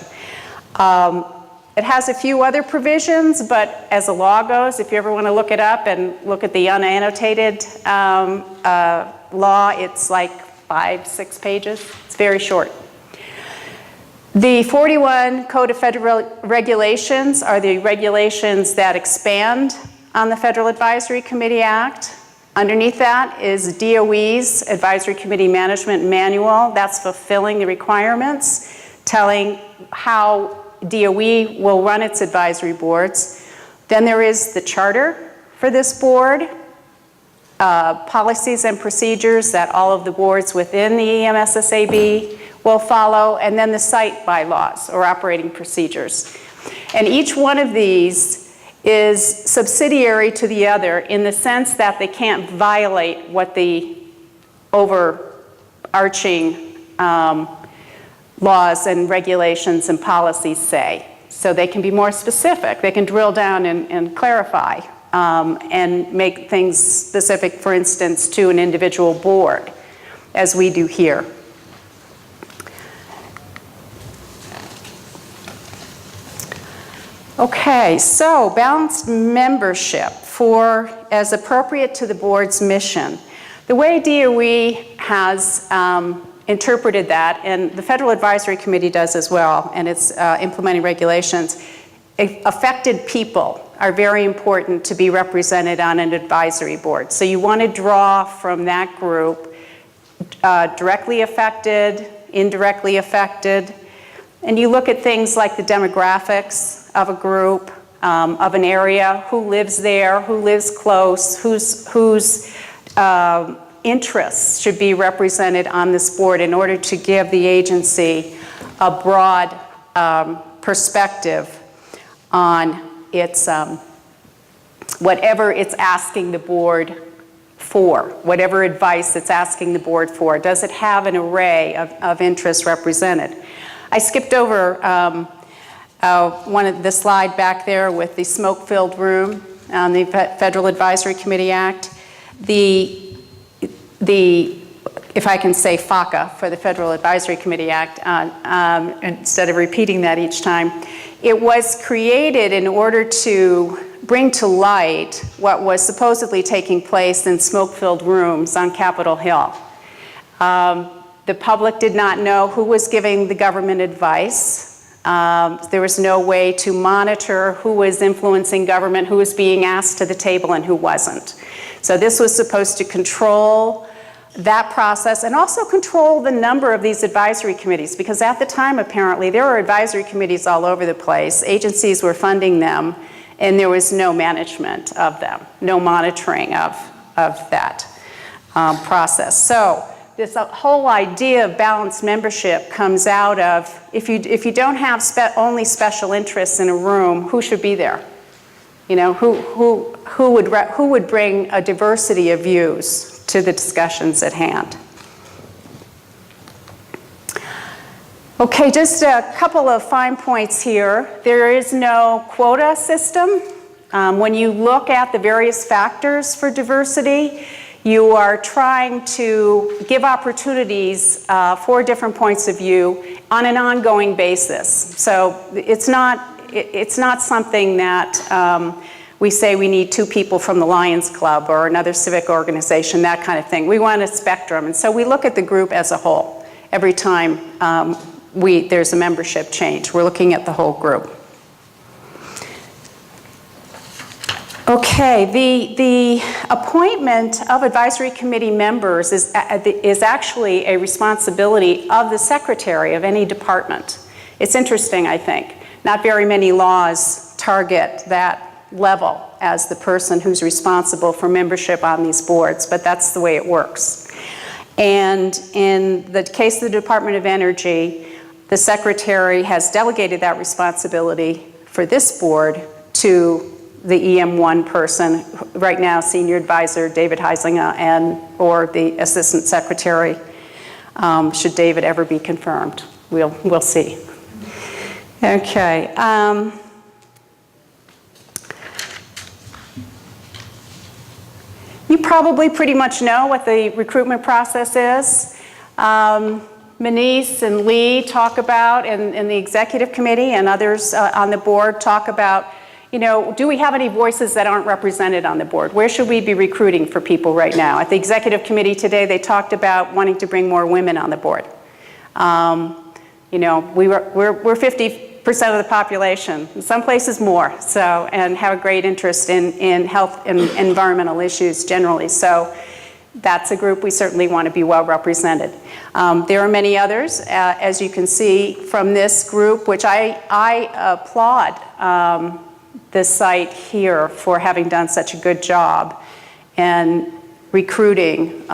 [SPEAKER 17] It has a few other provisions, but as the law goes, if you ever want to look it up and look at the unannotated law, it's like 5-6 pages. It's very short. The 41 Code of Federal Regulations are the regulations that expand on the Federal Advisory Committee Act. Underneath that is DOE's Advisory Committee Management Manual. That's fulfilling the requirements, telling how DOE will run its advisory boards. Then there is the charter for this board, policies and procedures that all of the boards within the EMSSAB will follow, and then the site bylaws or operating procedures. And each one of these is subsidiary to the other in the sense that they can't violate what the overarching laws and regulations and policies say. So they can be more specific. They can drill down and clarify and make things specific, for instance, to an individual board, as we do here. Okay, so balanced membership as appropriate to the board's mission. The way DOE has interpreted that, and the Federal Advisory Committee does as well, and it's implementing regulations, affected people are very important to be represented on an advisory board. So you want to draw from that group, directly affected, indirectly affected, and you look at things like the demographics of a group, of an area, who lives there, who lives close, whose interests should be represented on this board in order to give the agency a broad perspective on its, whatever it's asking the board for, whatever advice it's asking the board for. Does it have an array of interests represented? I skipped over one of the slide back there with the smoke-filled room on the Federal Advisory Committee Act. If I can say FACA for the Federal Advisory Committee Act, instead of repeating that each time, it was created in order to bring to light what was supposedly taking place in smoke-filled rooms on Capitol Hill. The public did not know who was giving the government advice. There was no way to monitor who was influencing government, who was being asked to the table, and who wasn't. So this was supposed to control that process and also control the number of these advisory committees, because at the time, apparently, there were advisory committees all over the place. Agencies were funding them, and there was no management of them, no monitoring of that process. So this whole idea of balanced membership comes out of, if you don't have only special interests in a room, who should be there? You know, who would bring a diversity of views to the discussions at hand? Okay, just a couple of fine points here. There is no quota system. When you look at the various factors for diversity, you are trying to give opportunities for different points of view on an ongoing basis. So it's not something that we say we need 2 people from the Lions Club or another civic organization, that kind of thing. We want a spectrum, and so we look at the group as a whole. Every time there's a membership change, we're looking at the whole group. Okay, the appointment of advisory committee members is actually a responsibility of the secretary of any department. It's interesting, I think. Not very many laws target that level as the person who's responsible for membership on these boards, but that's the way it works. And in the case of the Department of Energy, the secretary has delegated that responsibility for this board
[SPEAKER 19] to the EM1 person, right now Senior Advisor David Heisinger, or the Assistant Secretary, should David ever be confirmed. We'll see. Okay. You probably pretty much know what the recruitment process is. Manise and Lee talk about, and the executive committee and others on the board talk about, do we have any voices that aren't represented on the board? Where should we be recruiting for people right now? At the executive committee today, they talked about wanting to bring more women on the board. We're 50% of the population, in some places more, and have a great interest in health and environmental issues generally. So that's a group we certainly want to be well represented. There are many others, as you can see from this group, which I applaud this site here for having done such a good job in recruiting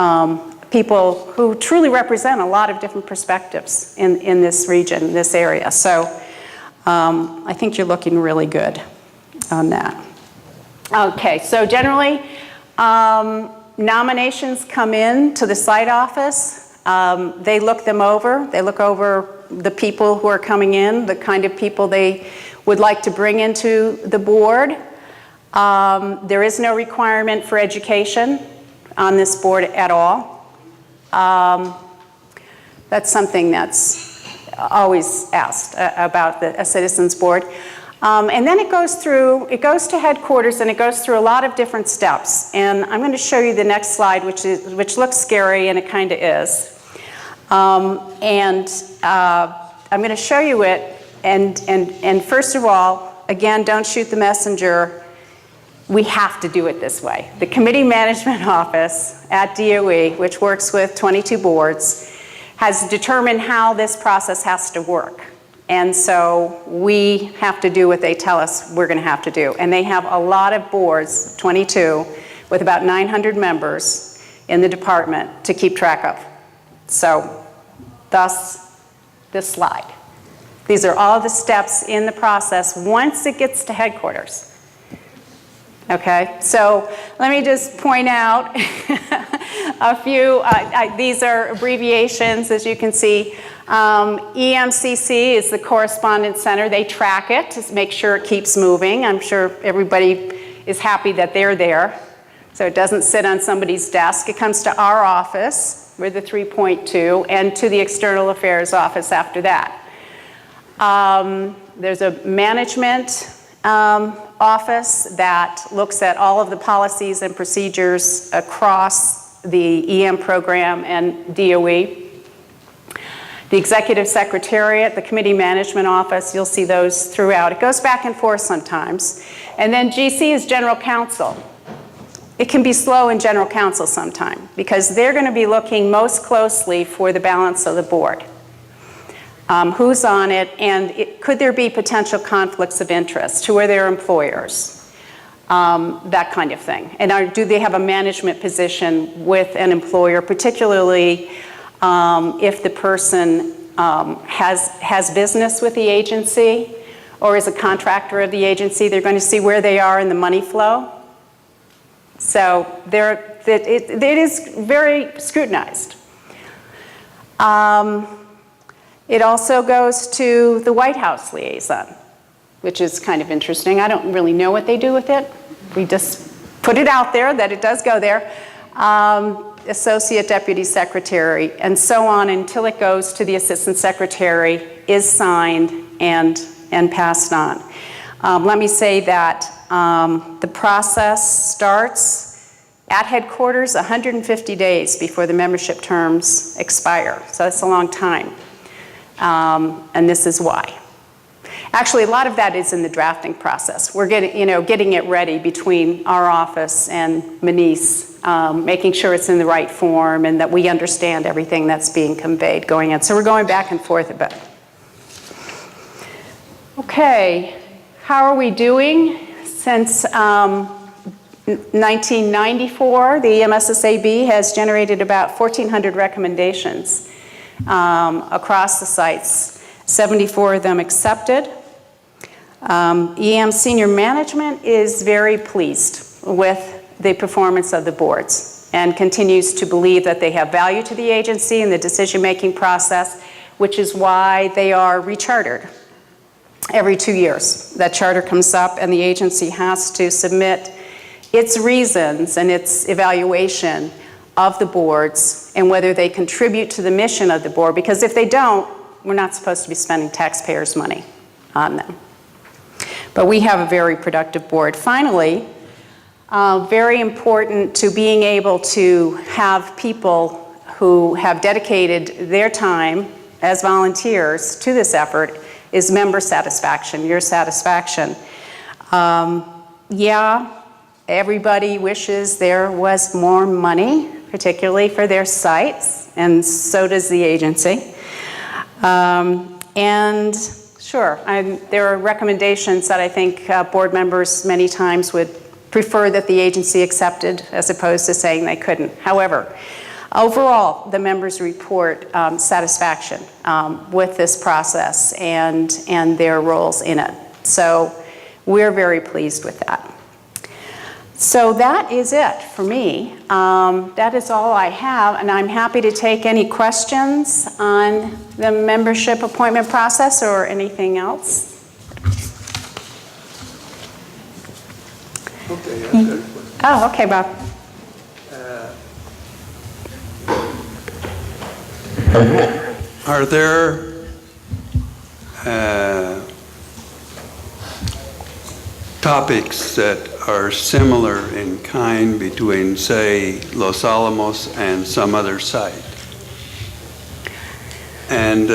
[SPEAKER 19] people who truly represent a lot of different perspectives in this region, this area. So I think you're looking really good on that. Okay, so generally, nominations come in to the site office. They look them over. They look over the people who are coming in, the kind of people they would like to bring into the board. There is no requirement for education on this board at all. That's something that's always asked about a citizens board. And then it goes to headquarters, and it goes through a lot of different steps. And I'm going to show you the next slide, which looks scary, and it kind of is. I'm going to show you it. And first of all, again, don't shoot the messenger. We have to do it this way. The Committee Management Office at DOE, which works with 22 boards, has determined how this process has to work. And so we have to do what they tell us we're going to have to do. And they have a lot of boards, 22, with about 900 members in the department to keep track of. So thus this slide. These are all the steps in the process once it gets to headquarters. Okay, so let me just point out a few. These are abbreviations, as you can see. EMCC is the Correspondence Center. They track it to make sure it keeps moving. I'm sure everybody is happy that they're there, so it doesn't sit on somebody's desk. It comes to our office, we're the 3.2, and to the External Affairs Office after that. There's a management office that looks at all of the policies and procedures across the EM program and DOE. The Executive Secretariat, the Committee Management Office, you'll see those throughout. It goes back and forth sometimes. And then GC is General Counsel. It can be slow in General Counsel sometime because they're going to be looking most closely for the balance of the board. Who's on it, and could there be potential conflicts of interest? Who are their employers? That kind of thing. And do they have a management position with an employer, particularly if the person has business with the agency or is a contractor of the agency? They're going to see where they are in the money flow. So it is very scrutinized. It also goes to the White House liaison, which is kind of interesting. I don't really know what they do with it. We just put it out there that it does go there. Associate Deputy Secretary, and so on until it goes to the Assistant Secretary, is signed and passed on. Let me say that the process starts at headquarters 150 days before the membership terms expire. So that's a long time. And this is why. Actually, a lot of that is in the drafting process. We're getting it ready between our office and Manise, making sure it's in the right form and that we understand everything that's being conveyed going in. So we're going back and forth a bit. Okay, how are we doing? Since 1994, the EMSSAB has generated about 1,400 recommendations across the sites, 74 of them accepted. EM senior management is very pleased with the performance of the boards and continues to believe that they have value to the agency and the decision-making process, which is why they are rechartered every 2 years. That charter comes up and the agency has to submit its reasons and its evaluation of the boards and whether they contribute to the mission of the board, because if they don't, we're not supposed to be spending taxpayers' money on them. But we have a very productive board. Finally, very important to being able to have people who have dedicated their time as volunteers to this effort is member satisfaction, your satisfaction. Yeah, everybody wishes there was more money, particularly for their sites, and so does the agency. And sure, there are recommendations that I think board members many times would prefer that the agency accepted as opposed to saying they couldn't. However, overall, the members report satisfaction with this process and their roles in it. So we're very pleased with that. So that is it for me. That is all I have, and I'm happy to take any questions on the membership appointment process or anything else.
[SPEAKER 14] Okay, I've got a question.
[SPEAKER 19] Oh, okay, Bob.
[SPEAKER 14] Are there topics that are similar in kind between, say, Los Alamos and some other site? And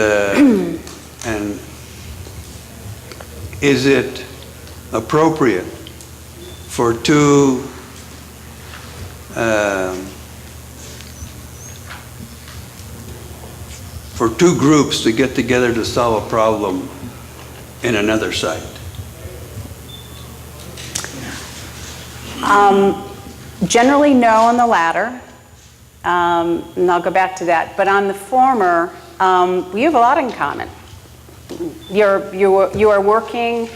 [SPEAKER 14] is it appropriate for two groups to get together to solve a problem in another site?
[SPEAKER 19] Generally, no on the latter, and I'll go back to that. But on the former, we have a lot in common. You are working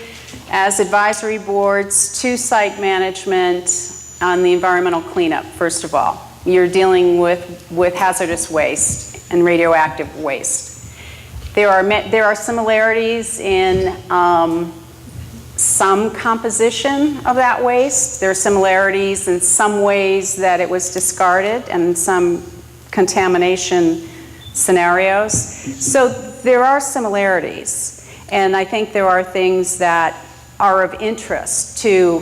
[SPEAKER 19] as advisory boards to site management on the environmental cleanup, first of all. You're dealing with hazardous waste and radioactive waste. There are similarities in some composition of that waste. There are similarities in some ways that it was discarded and some contamination scenarios. So there are similarities, and I think there are things that are of interest to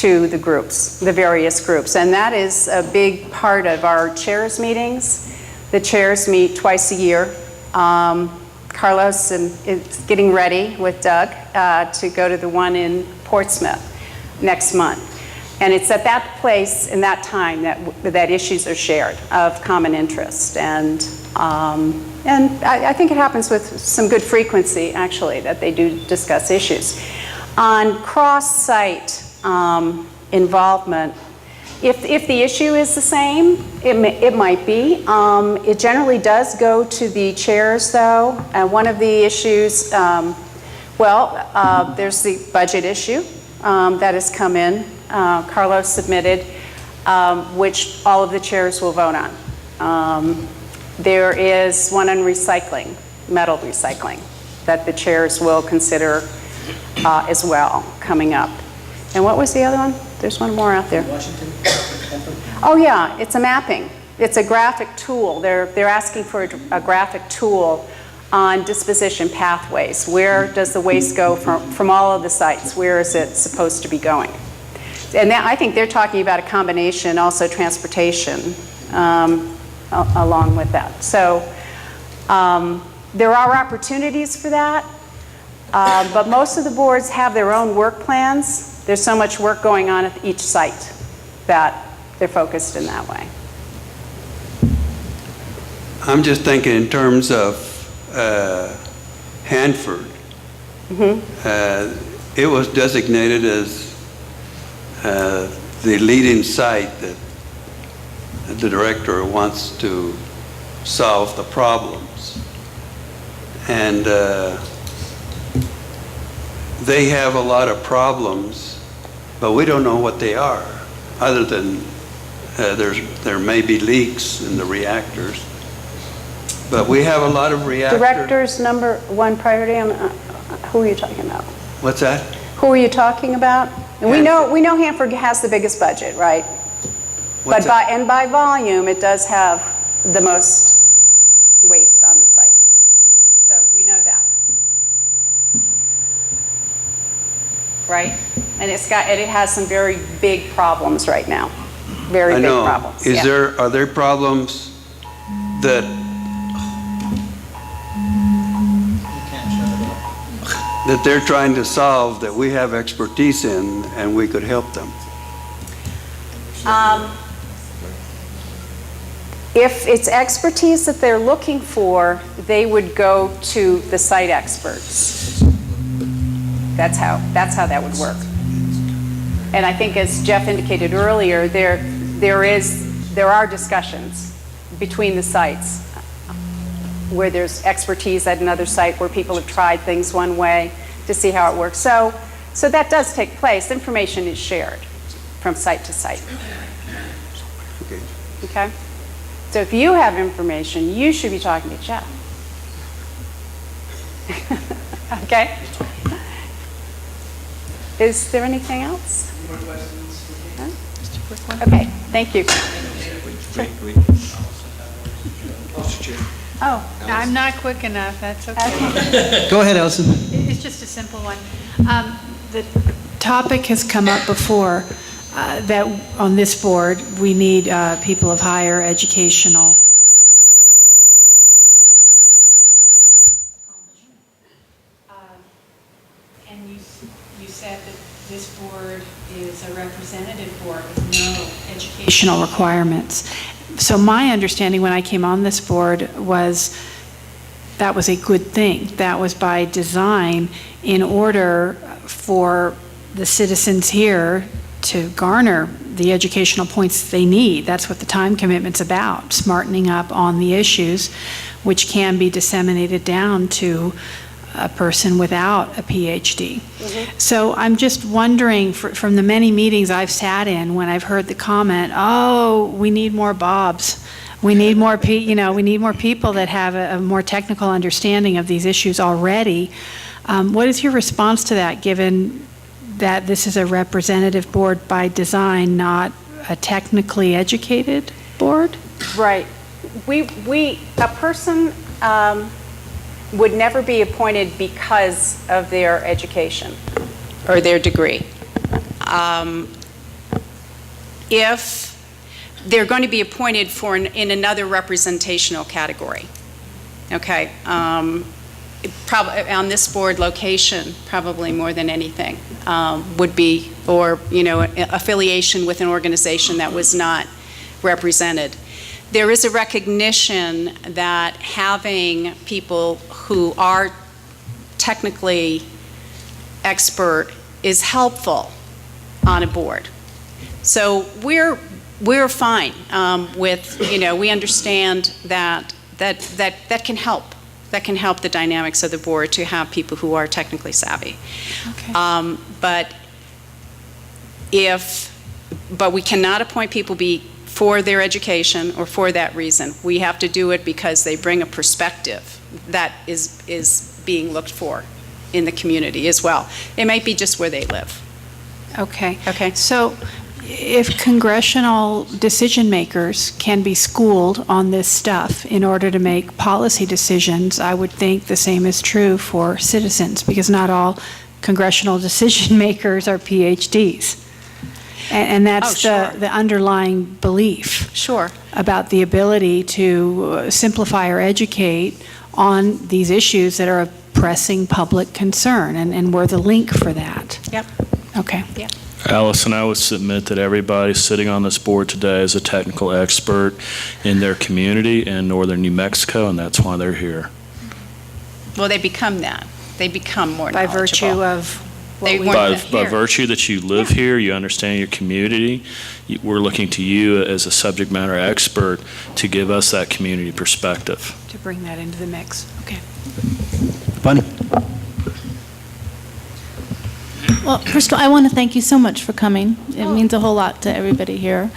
[SPEAKER 19] the groups, the various groups, and that is a big part of our chairs meetings. The chairs meet twice a year. Carlos is getting ready with Doug to go to the one in Portsmouth next month. And it's at that place and that time that issues are shared of common interest. And I think it happens with some good frequency, actually, that they do discuss issues. On cross-site involvement, if the issue is the same, it might be. It generally does go to the chairs, though. One of the issues, there's the budget issue that has come in. Carlos submitted, which all of the chairs will vote on. There is one on recycling, metal recycling, that the chairs will consider as well coming up. And what was the other one? There's one more out there.
[SPEAKER 2] Washington?
[SPEAKER 19] Oh yeah, it's a mapping. It's a graphic tool. They're asking for a graphic tool on disposition pathways. Where does the waste go from all of the sites? Where is it supposed to be going? And I think they're talking about a combination, also transportation, along with that. So there are opportunities for that, but most of the boards have their own work plans. There's so much work going on at each site that they're focused in that way.
[SPEAKER 14] I'm just thinking in terms of Hanford. It was designated as the leading site that the director wants to solve the problems. And they have a lot of problems, but we don't know what they are, other than there may be leaks in the reactors. But we have a lot of reactors.
[SPEAKER 19] Director's number one priority, who are you talking about?
[SPEAKER 14] What's that?
[SPEAKER 19] Who are you talking about? And we know Hanford has the biggest budget, right?
[SPEAKER 14] What's
[SPEAKER 19] But by volume, it does have the most waste on the site. So we know that. Right? And it has some very big problems right now. Very big problems.
[SPEAKER 14] Are there problems that they're trying to solve that we have expertise in and we could help them?
[SPEAKER 19] If it's expertise that they're looking for, they would go to the site experts. That's how that would work. And I think, as Jeff indicated earlier, there are discussions between the sites where there's expertise at another site where people have tried things one way to see how it works. So that does take place. Information is shared from site to site. Okay? So if you have information, you should be talking to Jeff. Okay? Is there anything else?
[SPEAKER 9] More questions?
[SPEAKER 19] No? Okay, thank you.
[SPEAKER 22] Oh, I'm not quick enough, that's okay.
[SPEAKER 2] Go ahead, Allison.
[SPEAKER 22] It's just a simple one. The topic has come up before that on this board, we need people of higher educational. And you said that this board is a representative board with no educational requirements. So my understanding when I came on this board was that was a good thing. That was by design in order for the citizens here to garner the educational points they need. That's what the time commitment's about, smartening up on the issues, which can be disseminated down to a person without a PhD. So I'm just wondering, from the many meetings I've sat in, when I've heard the comment, "Oh, we need more Bobs. We need more, we need more people that have a more technical understanding of these issues already." What is your response to that, given that this is a representative board by design, not a technically educated board?
[SPEAKER 19] Right. A person would never be appointed because of their education or their degree. If they're going to be appointed in another representational category, okay? Probably on this board, location, probably more than anything, would be, or affiliation with an organization that was not represented. There is a recognition that having people who are technically expert is helpful on a board. So we're fine with, we understand that can help. That can help the dynamics of the board to have people who are technically savvy.
[SPEAKER 22] Okay.
[SPEAKER 19] But we cannot appoint people for their education or for that reason. We have to do it because they bring a perspective that is being looked for in the community as well. It might be just where they live.
[SPEAKER 22] Okay. Okay. So if congressional decision makers can be schooled on this stuff in order to make policy decisions, I would think the same is true for citizens, because not all congressional decision makers are PhDs. And that's the underlying belief.
[SPEAKER 19] Sure.
[SPEAKER 22] About the ability to simplify or educate on these issues that are of pressing public concern, and we're the link for that.
[SPEAKER 19] Yep.
[SPEAKER 22] Okay.
[SPEAKER 19] Yep.
[SPEAKER 11] Allison, I would submit that everybody sitting on this board today is a technical expert in their community in northern New Mexico, and that's why they're here.
[SPEAKER 19] Well, they become that. They become more
[SPEAKER 22] by
[SPEAKER 19] knowledgeable.
[SPEAKER 22] Virtue of what we
[SPEAKER 11] by virtue that you live here, you understand your community, we're looking to you as a subject matter expert to give us that community perspective.
[SPEAKER 22] To bring that into the mix. Okay.
[SPEAKER 2] Bunny.
[SPEAKER 8] Well, first of all, I want to thank you so much for coming. It means a whole lot to everybody here.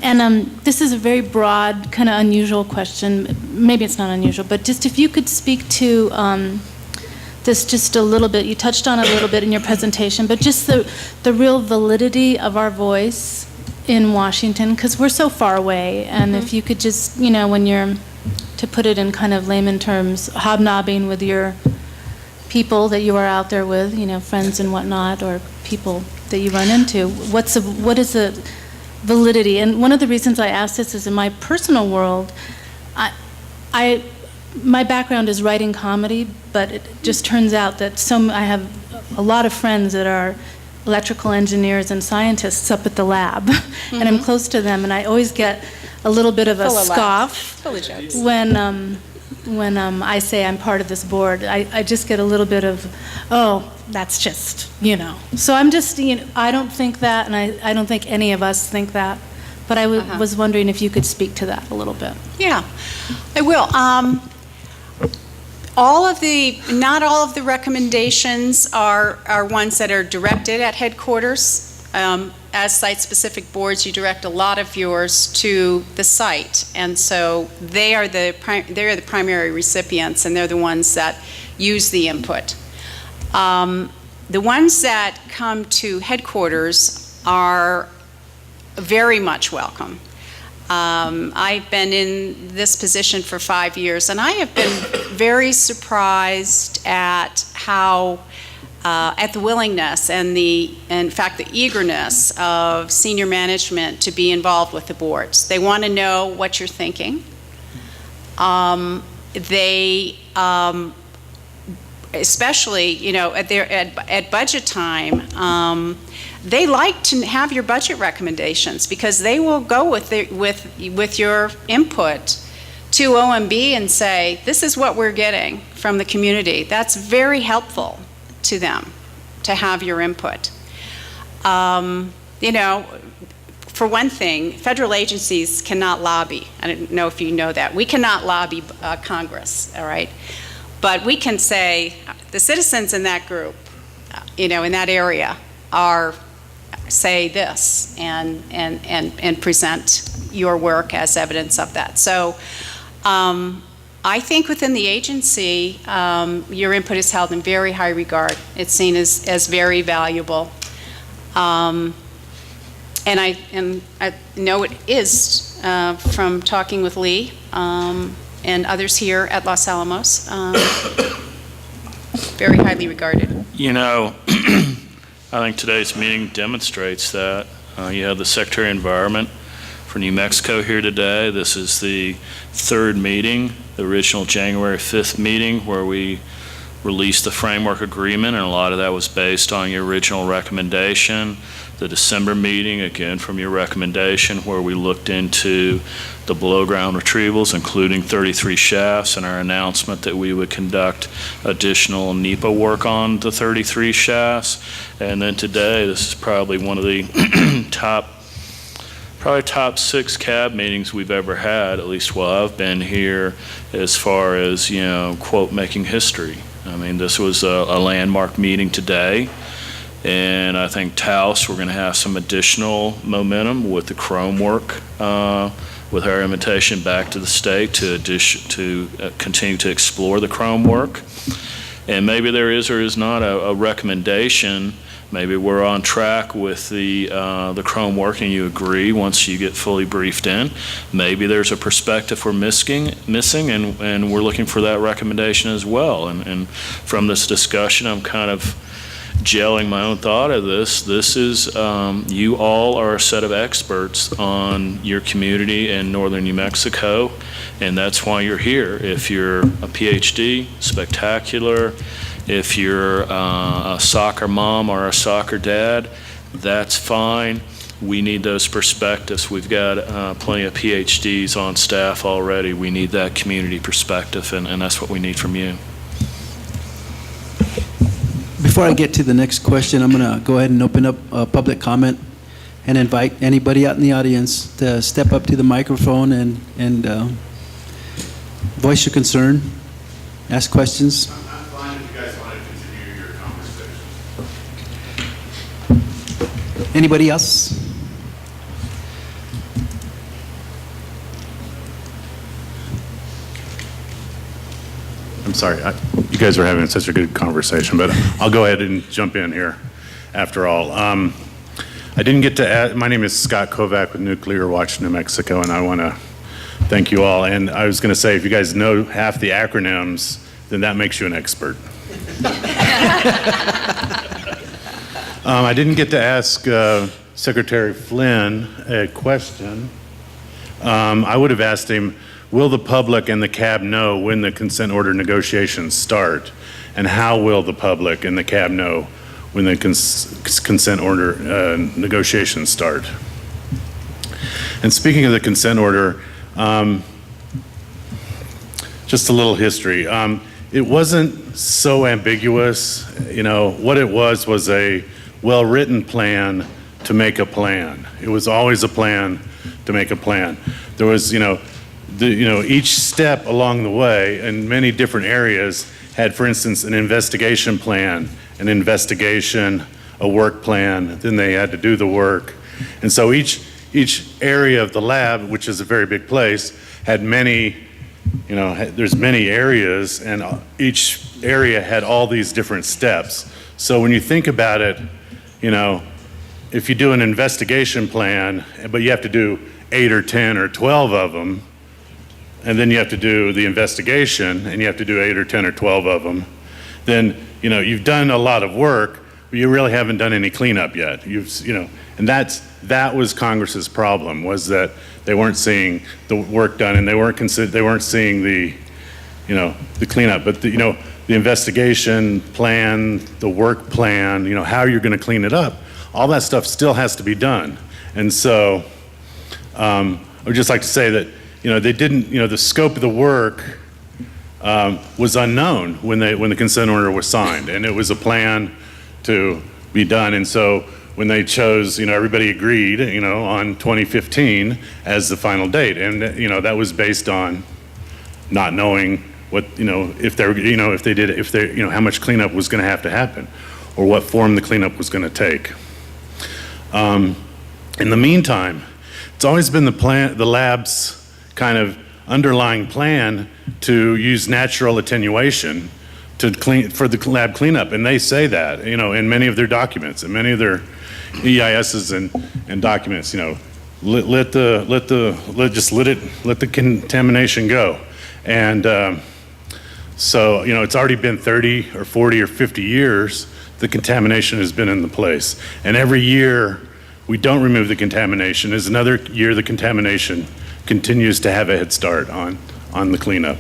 [SPEAKER 8] And this is a very broad, kind of unusual question. Maybe it's not unusual, but just if you could speak to this just a little bit. You touched on it a little bit in your presentation, but just the real validity of our voice in Washington, because we're so far away. And if you could just, when you're, to put it in kind of layman terms, hobnobbing with your people that you are out there with, friends and whatnot, or people that you run into, what is the validity? And one of the reasons I ask this is in my personal world, my background is writing comedy, but it just turns out that I have a lot of friends that are electrical engineers and scientists up at the lab, and I'm close to them, and I always get a little bit of a scoff when I say I'm part of this board. I just get a little bit of, oh, that's just, So I'm just, I don't think that, and I don't think any of us think that, but I was wondering if you could speak to that a little bit.
[SPEAKER 17] Yeah, I will. Not all of the recommendations are ones that are directed at headquarters. As site-specific boards, you direct a lot of yours to the site, and so they are the primary recipients, and they're the ones that use the input. The ones that come to headquarters are very much welcome. I've been in this position for 5 years, and I have been very surprised at how at the willingness and in fact, the eagerness of senior management to be involved with the boards. They want to know what you're thinking. Especially, at budget time, they like to have your budget recommendations because they will go with your input to OMB and say, this is what we're getting from the community. That's very helpful to them to have your input. For one thing, federal agencies cannot lobby. I don't know if you know that. We cannot lobby Congress, all right? But we can say the citizens in that group, in that area say this and present your work as evidence of that. So I think within the agency, your input is held in very high regard. It's seen as very valuable. And I know it is from talking with Lee and others here at Los Alamos. Very highly regarded.
[SPEAKER 11] I think today's meeting demonstrates that. You have the Secretary of Environment for New Mexico here today. This is the third meeting, the original January 5th meeting where we released the framework agreement, and a lot of that was based on your original recommendation. The December meeting, again, from your recommendation, where we looked into the below-ground retrievals, including 33 shafts, and our announcement that we would conduct additional NEPA work on the 33 shafts. And then today, this is probably one of the top 6 CAB meetings we've ever had, at least while I've been here, as far as, quote, making history. I mean, this was a landmark meeting today. And I think Taos, we're going to have some additional momentum with the Chrome work, with our invitation back to the state to continue to explore the Chrome work. And maybe there is or is not a recommendation. Maybe we're on track with the Chrome work and you agree once you get fully briefed in. Maybe there's a perspective we're missing and we're looking for that recommendation as well. And from this discussion, I'm kind of gelling my own thought of this. This is, you all are a set of experts on your community in northern New Mexico, and that's why you're here. If you're a PhD, spectacular. If you're a soccer mom or a soccer dad, that's fine. We need those perspectives. We've got plenty of PhDs on staff already. We need that community perspective, and that's what we need from you.
[SPEAKER 2] Before I get to the next question, I'm going to go ahead and open up public comment and invite anybody out in the audience to step up to the microphone and voice your concern, ask questions.
[SPEAKER 5] I'm fine if you guys want to continue your conversation.
[SPEAKER 2] Anybody else?
[SPEAKER 5] I'm sorry, you guys are having such a good conversation, but I'll go ahead and jump in here after all. I didn't get to add, my name is Scott Kovac with Nuclear Watch New Mexico, and I want to thank you all. And I was going to say, if you guys know half the acronyms, then that makes you an expert. I didn't get to ask Secretary Flynn a question. I would have asked him, will the public and the CAB know when the consent order negotiations start? And how will the public and the CAB know when the consent order negotiations start? And speaking of the consent order, just a little history. It wasn't so ambiguous. You know, what it was a well-written plan to make a plan. It was always a plan to make a plan. There was, each step along the way in many different areas had, for instance, an investigation plan, an investigation, a work plan, then they had to do the work. And so each area of the lab, which is a very big place, had many, there's many areas, and each area had all these different steps. So when you think about it, if you do an investigation plan, but you have to do 8 or 10 or 12 of them, and then you have to do the investigation, and you have to do 8 or 10 or 12 of them, then, you've done a lot of work, but you really haven't done any cleanup yet. And that was Congress's problem, was that they weren't seeing the work done, and they weren't seeing the cleanup. But the investigation plan, the work plan, how you're going to clean it up, all that stuff still has to be done. And so I would just like to say that they didn't, the scope of the work was unknown when the consent order was signed, and it was a plan to be done. And so when they chose, everybody agreed, on 2015 as the final date, and that was based on not knowing what, how much cleanup was going to have to happen, or what form the cleanup was going to take. In the meantime, it's always been the lab's kind of underlying plan to use natural attenuation for the lab cleanup, and they say that, in many of their documents, and many of their EISs and documents, let the contamination go. And so, it's already been 30 or 40 or 50 years the contamination has been in the place. And every year we don't remove the contamination is another year the contamination continues to have a head start on the cleanup.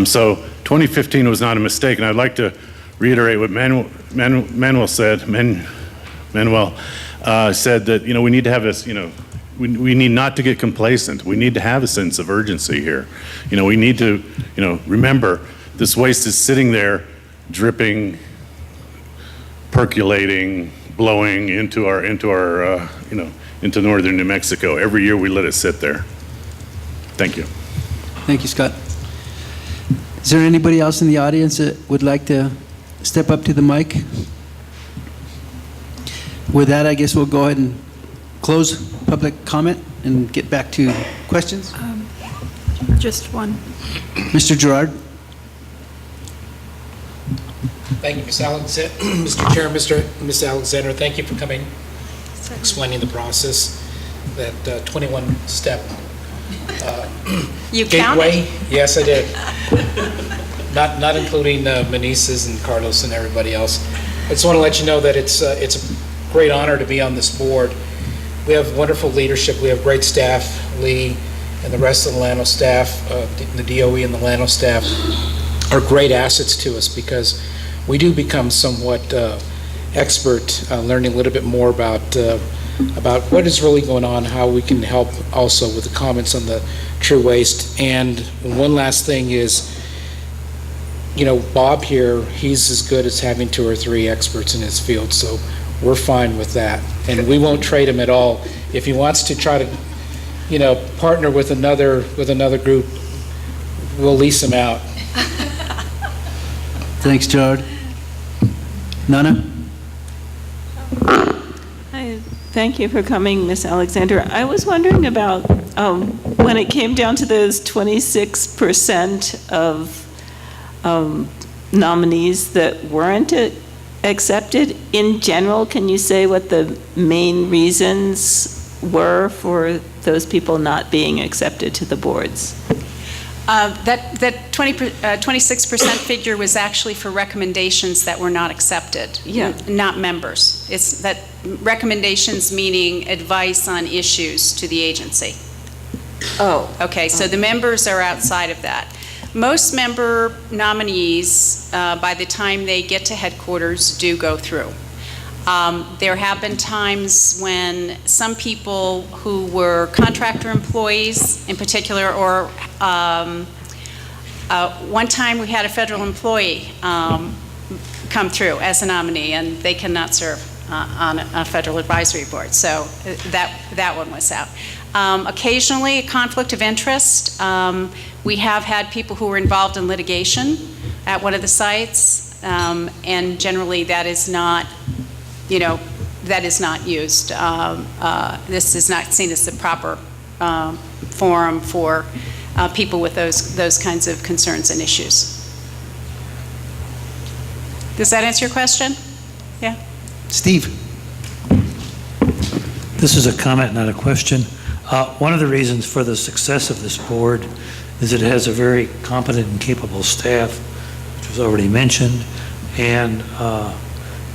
[SPEAKER 5] So 2015 was not a mistake, and I'd like to reiterate what Manuel said that, we need to have this, we need not to get complacent. We need to have a sense of urgency here. We need to, remember this waste is sitting there dripping, percolating, blowing into northern New Mexico. Every year we let it sit there. Thank you.
[SPEAKER 2] Thank you, Scott. Is there anybody else in the audience that would like to step up to the mic? With that, I guess we'll go ahead and close public comment and get back to questions.
[SPEAKER 22] Just one.
[SPEAKER 2] Mr. Gerard.
[SPEAKER 20] Thank you, Mr. Chair, Mr. Alexander. Thank you for coming, explaining the process, that 21-step
[SPEAKER 17] You
[SPEAKER 20] gateway.
[SPEAKER 17] counted?
[SPEAKER 20] Yes, I did. Not including Meneses and Carlos and everybody else. I just want to let you know that it's a great honor to be on this board. We have wonderful leadership. We have great staff. Lee and the rest of the Llano staff, the DOE and the Llano staff are great assets to us, because we do become somewhat expert, learning a little bit more about what is really going on, how we can help also with the comments on the true waste. And one last thing is, Bob here, he's as good as having 2 or 3 experts in his field, so we're fine with that. And we won't trade him at all. If he wants to try to, partner with another group, we'll lease him out.
[SPEAKER 2] Thanks, Gerard. Nana?
[SPEAKER 3] Thank you for coming, Ms. Alexander. I was wondering about when it came down to those 26% of nominees that weren't accepted. In general, can you say what the main reasons were for those people not being accepted to the boards?
[SPEAKER 17] That 26% figure was actually for recommendations that were not accepted, not members. It's that recommendations meaning advice on issues to the agency.
[SPEAKER 3] Oh.
[SPEAKER 17] Okay, so the members are outside of that. Most member nominees, by the time they get to headquarters, do go through. There have been times when some people who were contractor employees in particular, or one time we had a federal employee come through as a nominee, and they cannot serve on a federal advisory board. So that one was out. Occasionally, a conflict of interest. We have had people who were involved in litigation at one of the sites, and generally that is not, that is not used. This is not seen as the proper forum for people with those kinds of concerns and issues. Does that answer your question? Yeah?
[SPEAKER 2] Steve.
[SPEAKER 18] This is a comment, not a question. One of the reasons for the success of this board is it has a very competent and capable staff, which was already mentioned. And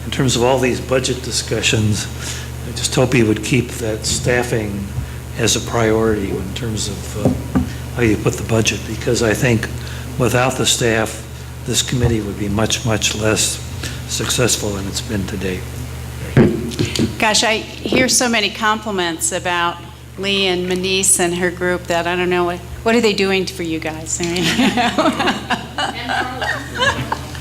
[SPEAKER 18] in terms of all these budget discussions, I just hope you would keep that staffing as a priority in terms of how you put the budget, because I think without the staff, this committee would be much, much less successful than it's been to date.
[SPEAKER 17] Gosh, I hear so many compliments about Lee and Manise and her group that I don't know, what are they doing for you guys? I mean,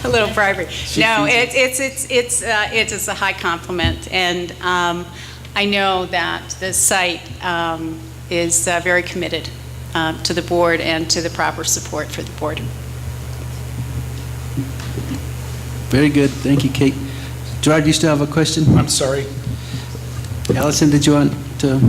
[SPEAKER 17] a little bribery. No, it is a high compliment, and I know that the site is very committed to the board and to the proper support for the board.
[SPEAKER 2] Very good. Thank you, Kate. Gerard, do you still have a question?
[SPEAKER 20] I'm sorry.
[SPEAKER 2] Allison, did you want to?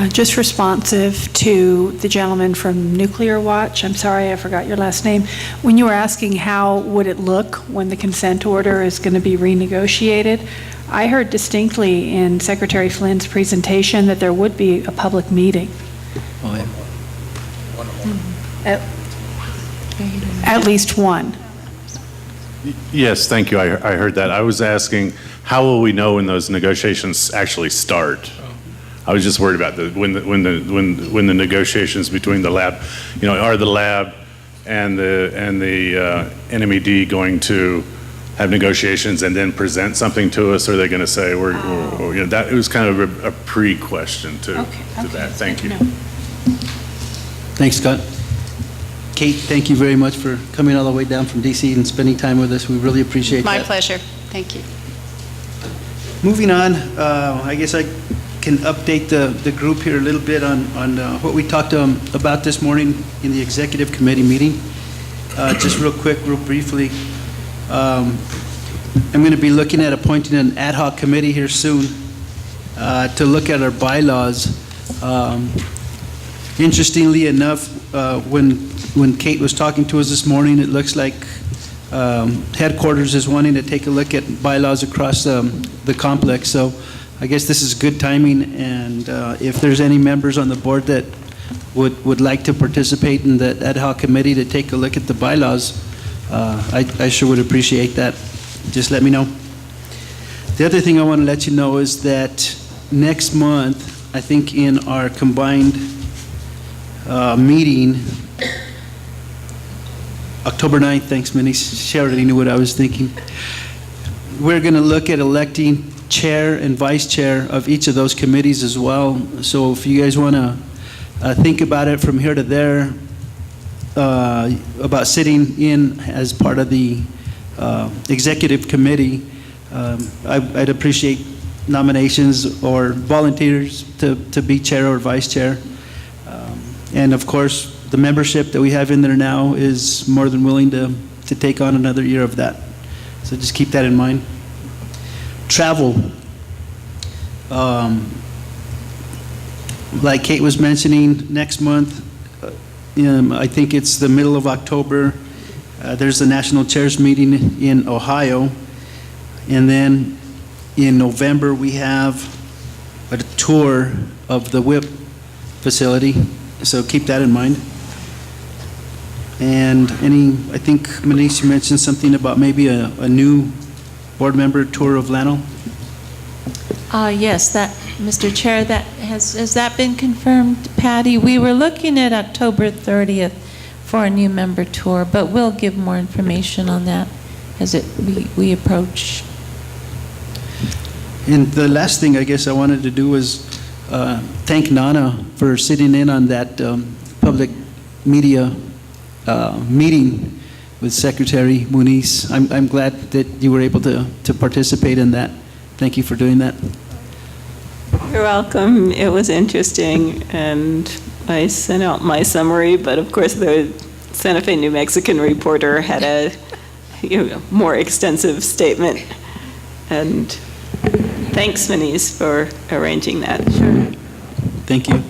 [SPEAKER 22] Just responsive to the gentleman from Nuclear Watch. I'm sorry, I forgot your last name. When you were asking how would it look when the consent order is going to be renegotiated, I heard distinctly in Secretary Flynn's presentation that there would be a public meeting.
[SPEAKER 2] Oh,
[SPEAKER 22] yeah. At least one.
[SPEAKER 5] Yes, thank you. I heard that. I was asking, how will we know when those negotiations actually start? I was just worried about when the negotiations between the lab, are the lab and the NMED going to have negotiations and then present something to us? Or are they going to say that? It was kind of a pre-question to that. Thank you.
[SPEAKER 2] Thanks, Scott. Kate, thank you very much for coming all the way down from DC and spending time with us. We really appreciate that.
[SPEAKER 17] My pleasure. Thank you.
[SPEAKER 2] Moving on, I guess I can update the group here a little bit on what we talked about this morning in the executive committee meeting. Just real quick, real briefly, I'm going to be looking at appointing an ad hoc committee here soon to look at our bylaws. Interestingly enough, when Kate was talking to us this morning, it looks like headquarters is wanting to take a look at bylaws across the complex. So I guess this is good timing, and if there's any members on the board that would like to participate in the ad hoc committee to take a look at the bylaws, I sure would appreciate that. Just let me know. The other thing I want to let you know is that next month, I think in our combined meeting, October 9th, thanks, Minnie. She already knew what I was thinking. We're going to look at electing chair and vice chair of each of those committees as well. So if you guys want to think about it from here to there, about sitting in as part of the executive committee, I'd appreciate nominations or volunteers to be chair or vice chair. And of course, the membership that we have in there now is more than willing to take on another year of that. So just keep that in mind. travel. Like Kate was mentioning, next month, I think it's the middle of October, there's the National Chairs meeting in Ohio. And then in November, we have a tour of the WIP facility, so keep that in mind. And I think, Manish, you mentioned something about maybe a new board member tour of Llano?
[SPEAKER 3] Yes, Mr. Chair, has that been confirmed, Patty? We were looking at October 30th for a new member tour, but we'll give more information on that as we approach.
[SPEAKER 2] And the last thing I guess I wanted to do was thank Nana for sitting in on that public media meeting with Secretary Muniz. I'm glad that you were able to participate in that. Thank you for doing that.
[SPEAKER 3] You're welcome. It was interesting, and I sent out my summary, but of course the Santa Fe New Mexican reporter had a more extensive statement. And thanks, Muniz, for arranging that. Sure.
[SPEAKER 2] Thank you.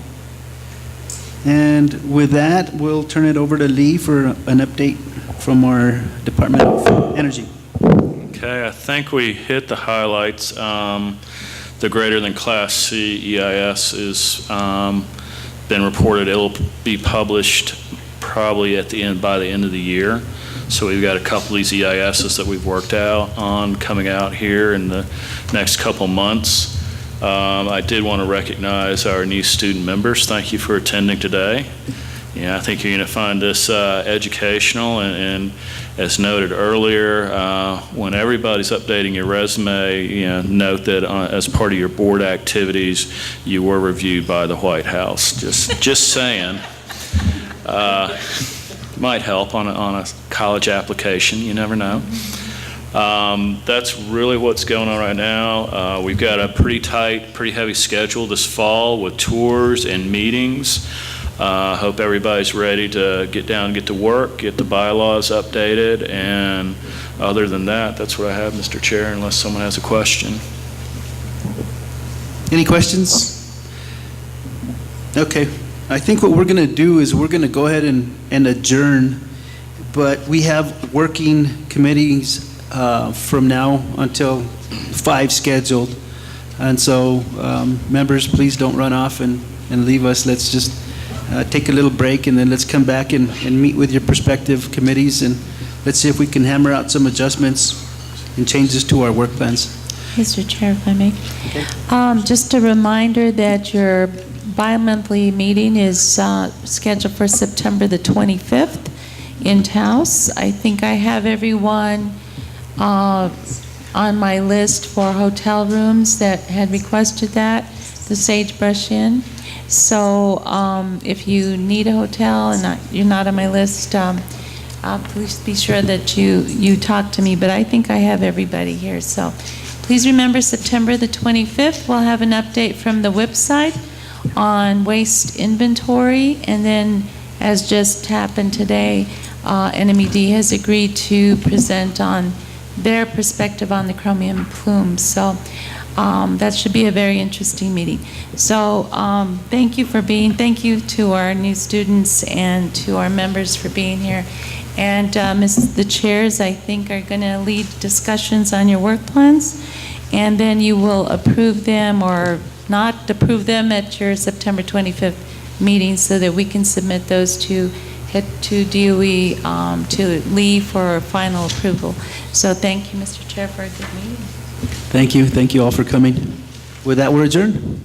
[SPEAKER 2] And with that, we'll turn it over to Lee for an update from our Department of Energy.
[SPEAKER 11] Okay, I think we hit the highlights. The greater than Class C EIS is been reported. It'll be published probably by the end of the year. So we've got a couple of these EISs that we've worked out on coming out here in the next couple months. I did want to recognize our new student members. Thank you for attending today. Yeah, I think you're going to find this educational, and as noted earlier, when everybody's updating your resume, note that as part of your board activities, you were reviewed by the White House. Just saying. Might help on a college application. You never know. That's really what's going on right now. We've got a pretty tight, pretty heavy schedule this fall with tours and meetings. Hope everybody's ready to get down and get to work, get the bylaws updated, and other than that, that's what I have, Mr. Chair, unless someone has a question.
[SPEAKER 2] Any questions? Okay. I think what we're going to do is we're going to go ahead and adjourn, but we have working committees from now until 5 scheduled. And so, members, please don't run off and leave us. Let's just take a little break, and then let's come back and meet with your prospective committees, and let's see if we can hammer out some adjustments and changes to our work plans.
[SPEAKER 3] Mr. Chair, if I may.
[SPEAKER 2] Okay.
[SPEAKER 3] Just a reminder that your bi-monthly meeting is scheduled for September the 25th in Taos. I think I have everyone on my list for hotel rooms that had requested that, the Sagebrush Inn. So if you need a hotel and you're not on my list, please be sure that you talk to me. But I think I have everybody here. So please remember September the 25th, we'll have an update from the website on waste inventory. And then, as just happened today, NMED has agreed to present on their perspective on the chromium plumes. So that should be a very interesting meeting. So thank you to our new students and to our members for being here. And the chairs, I think, are going to lead discussions on your work plans, and then you will approve them or not approve them at your September 25th meeting, so that we can submit those to DOE to Lee for final approval. So thank you, Mr. Chair, for a good meeting.
[SPEAKER 2] Thank you. Thank you all for coming. With that, we're adjourned.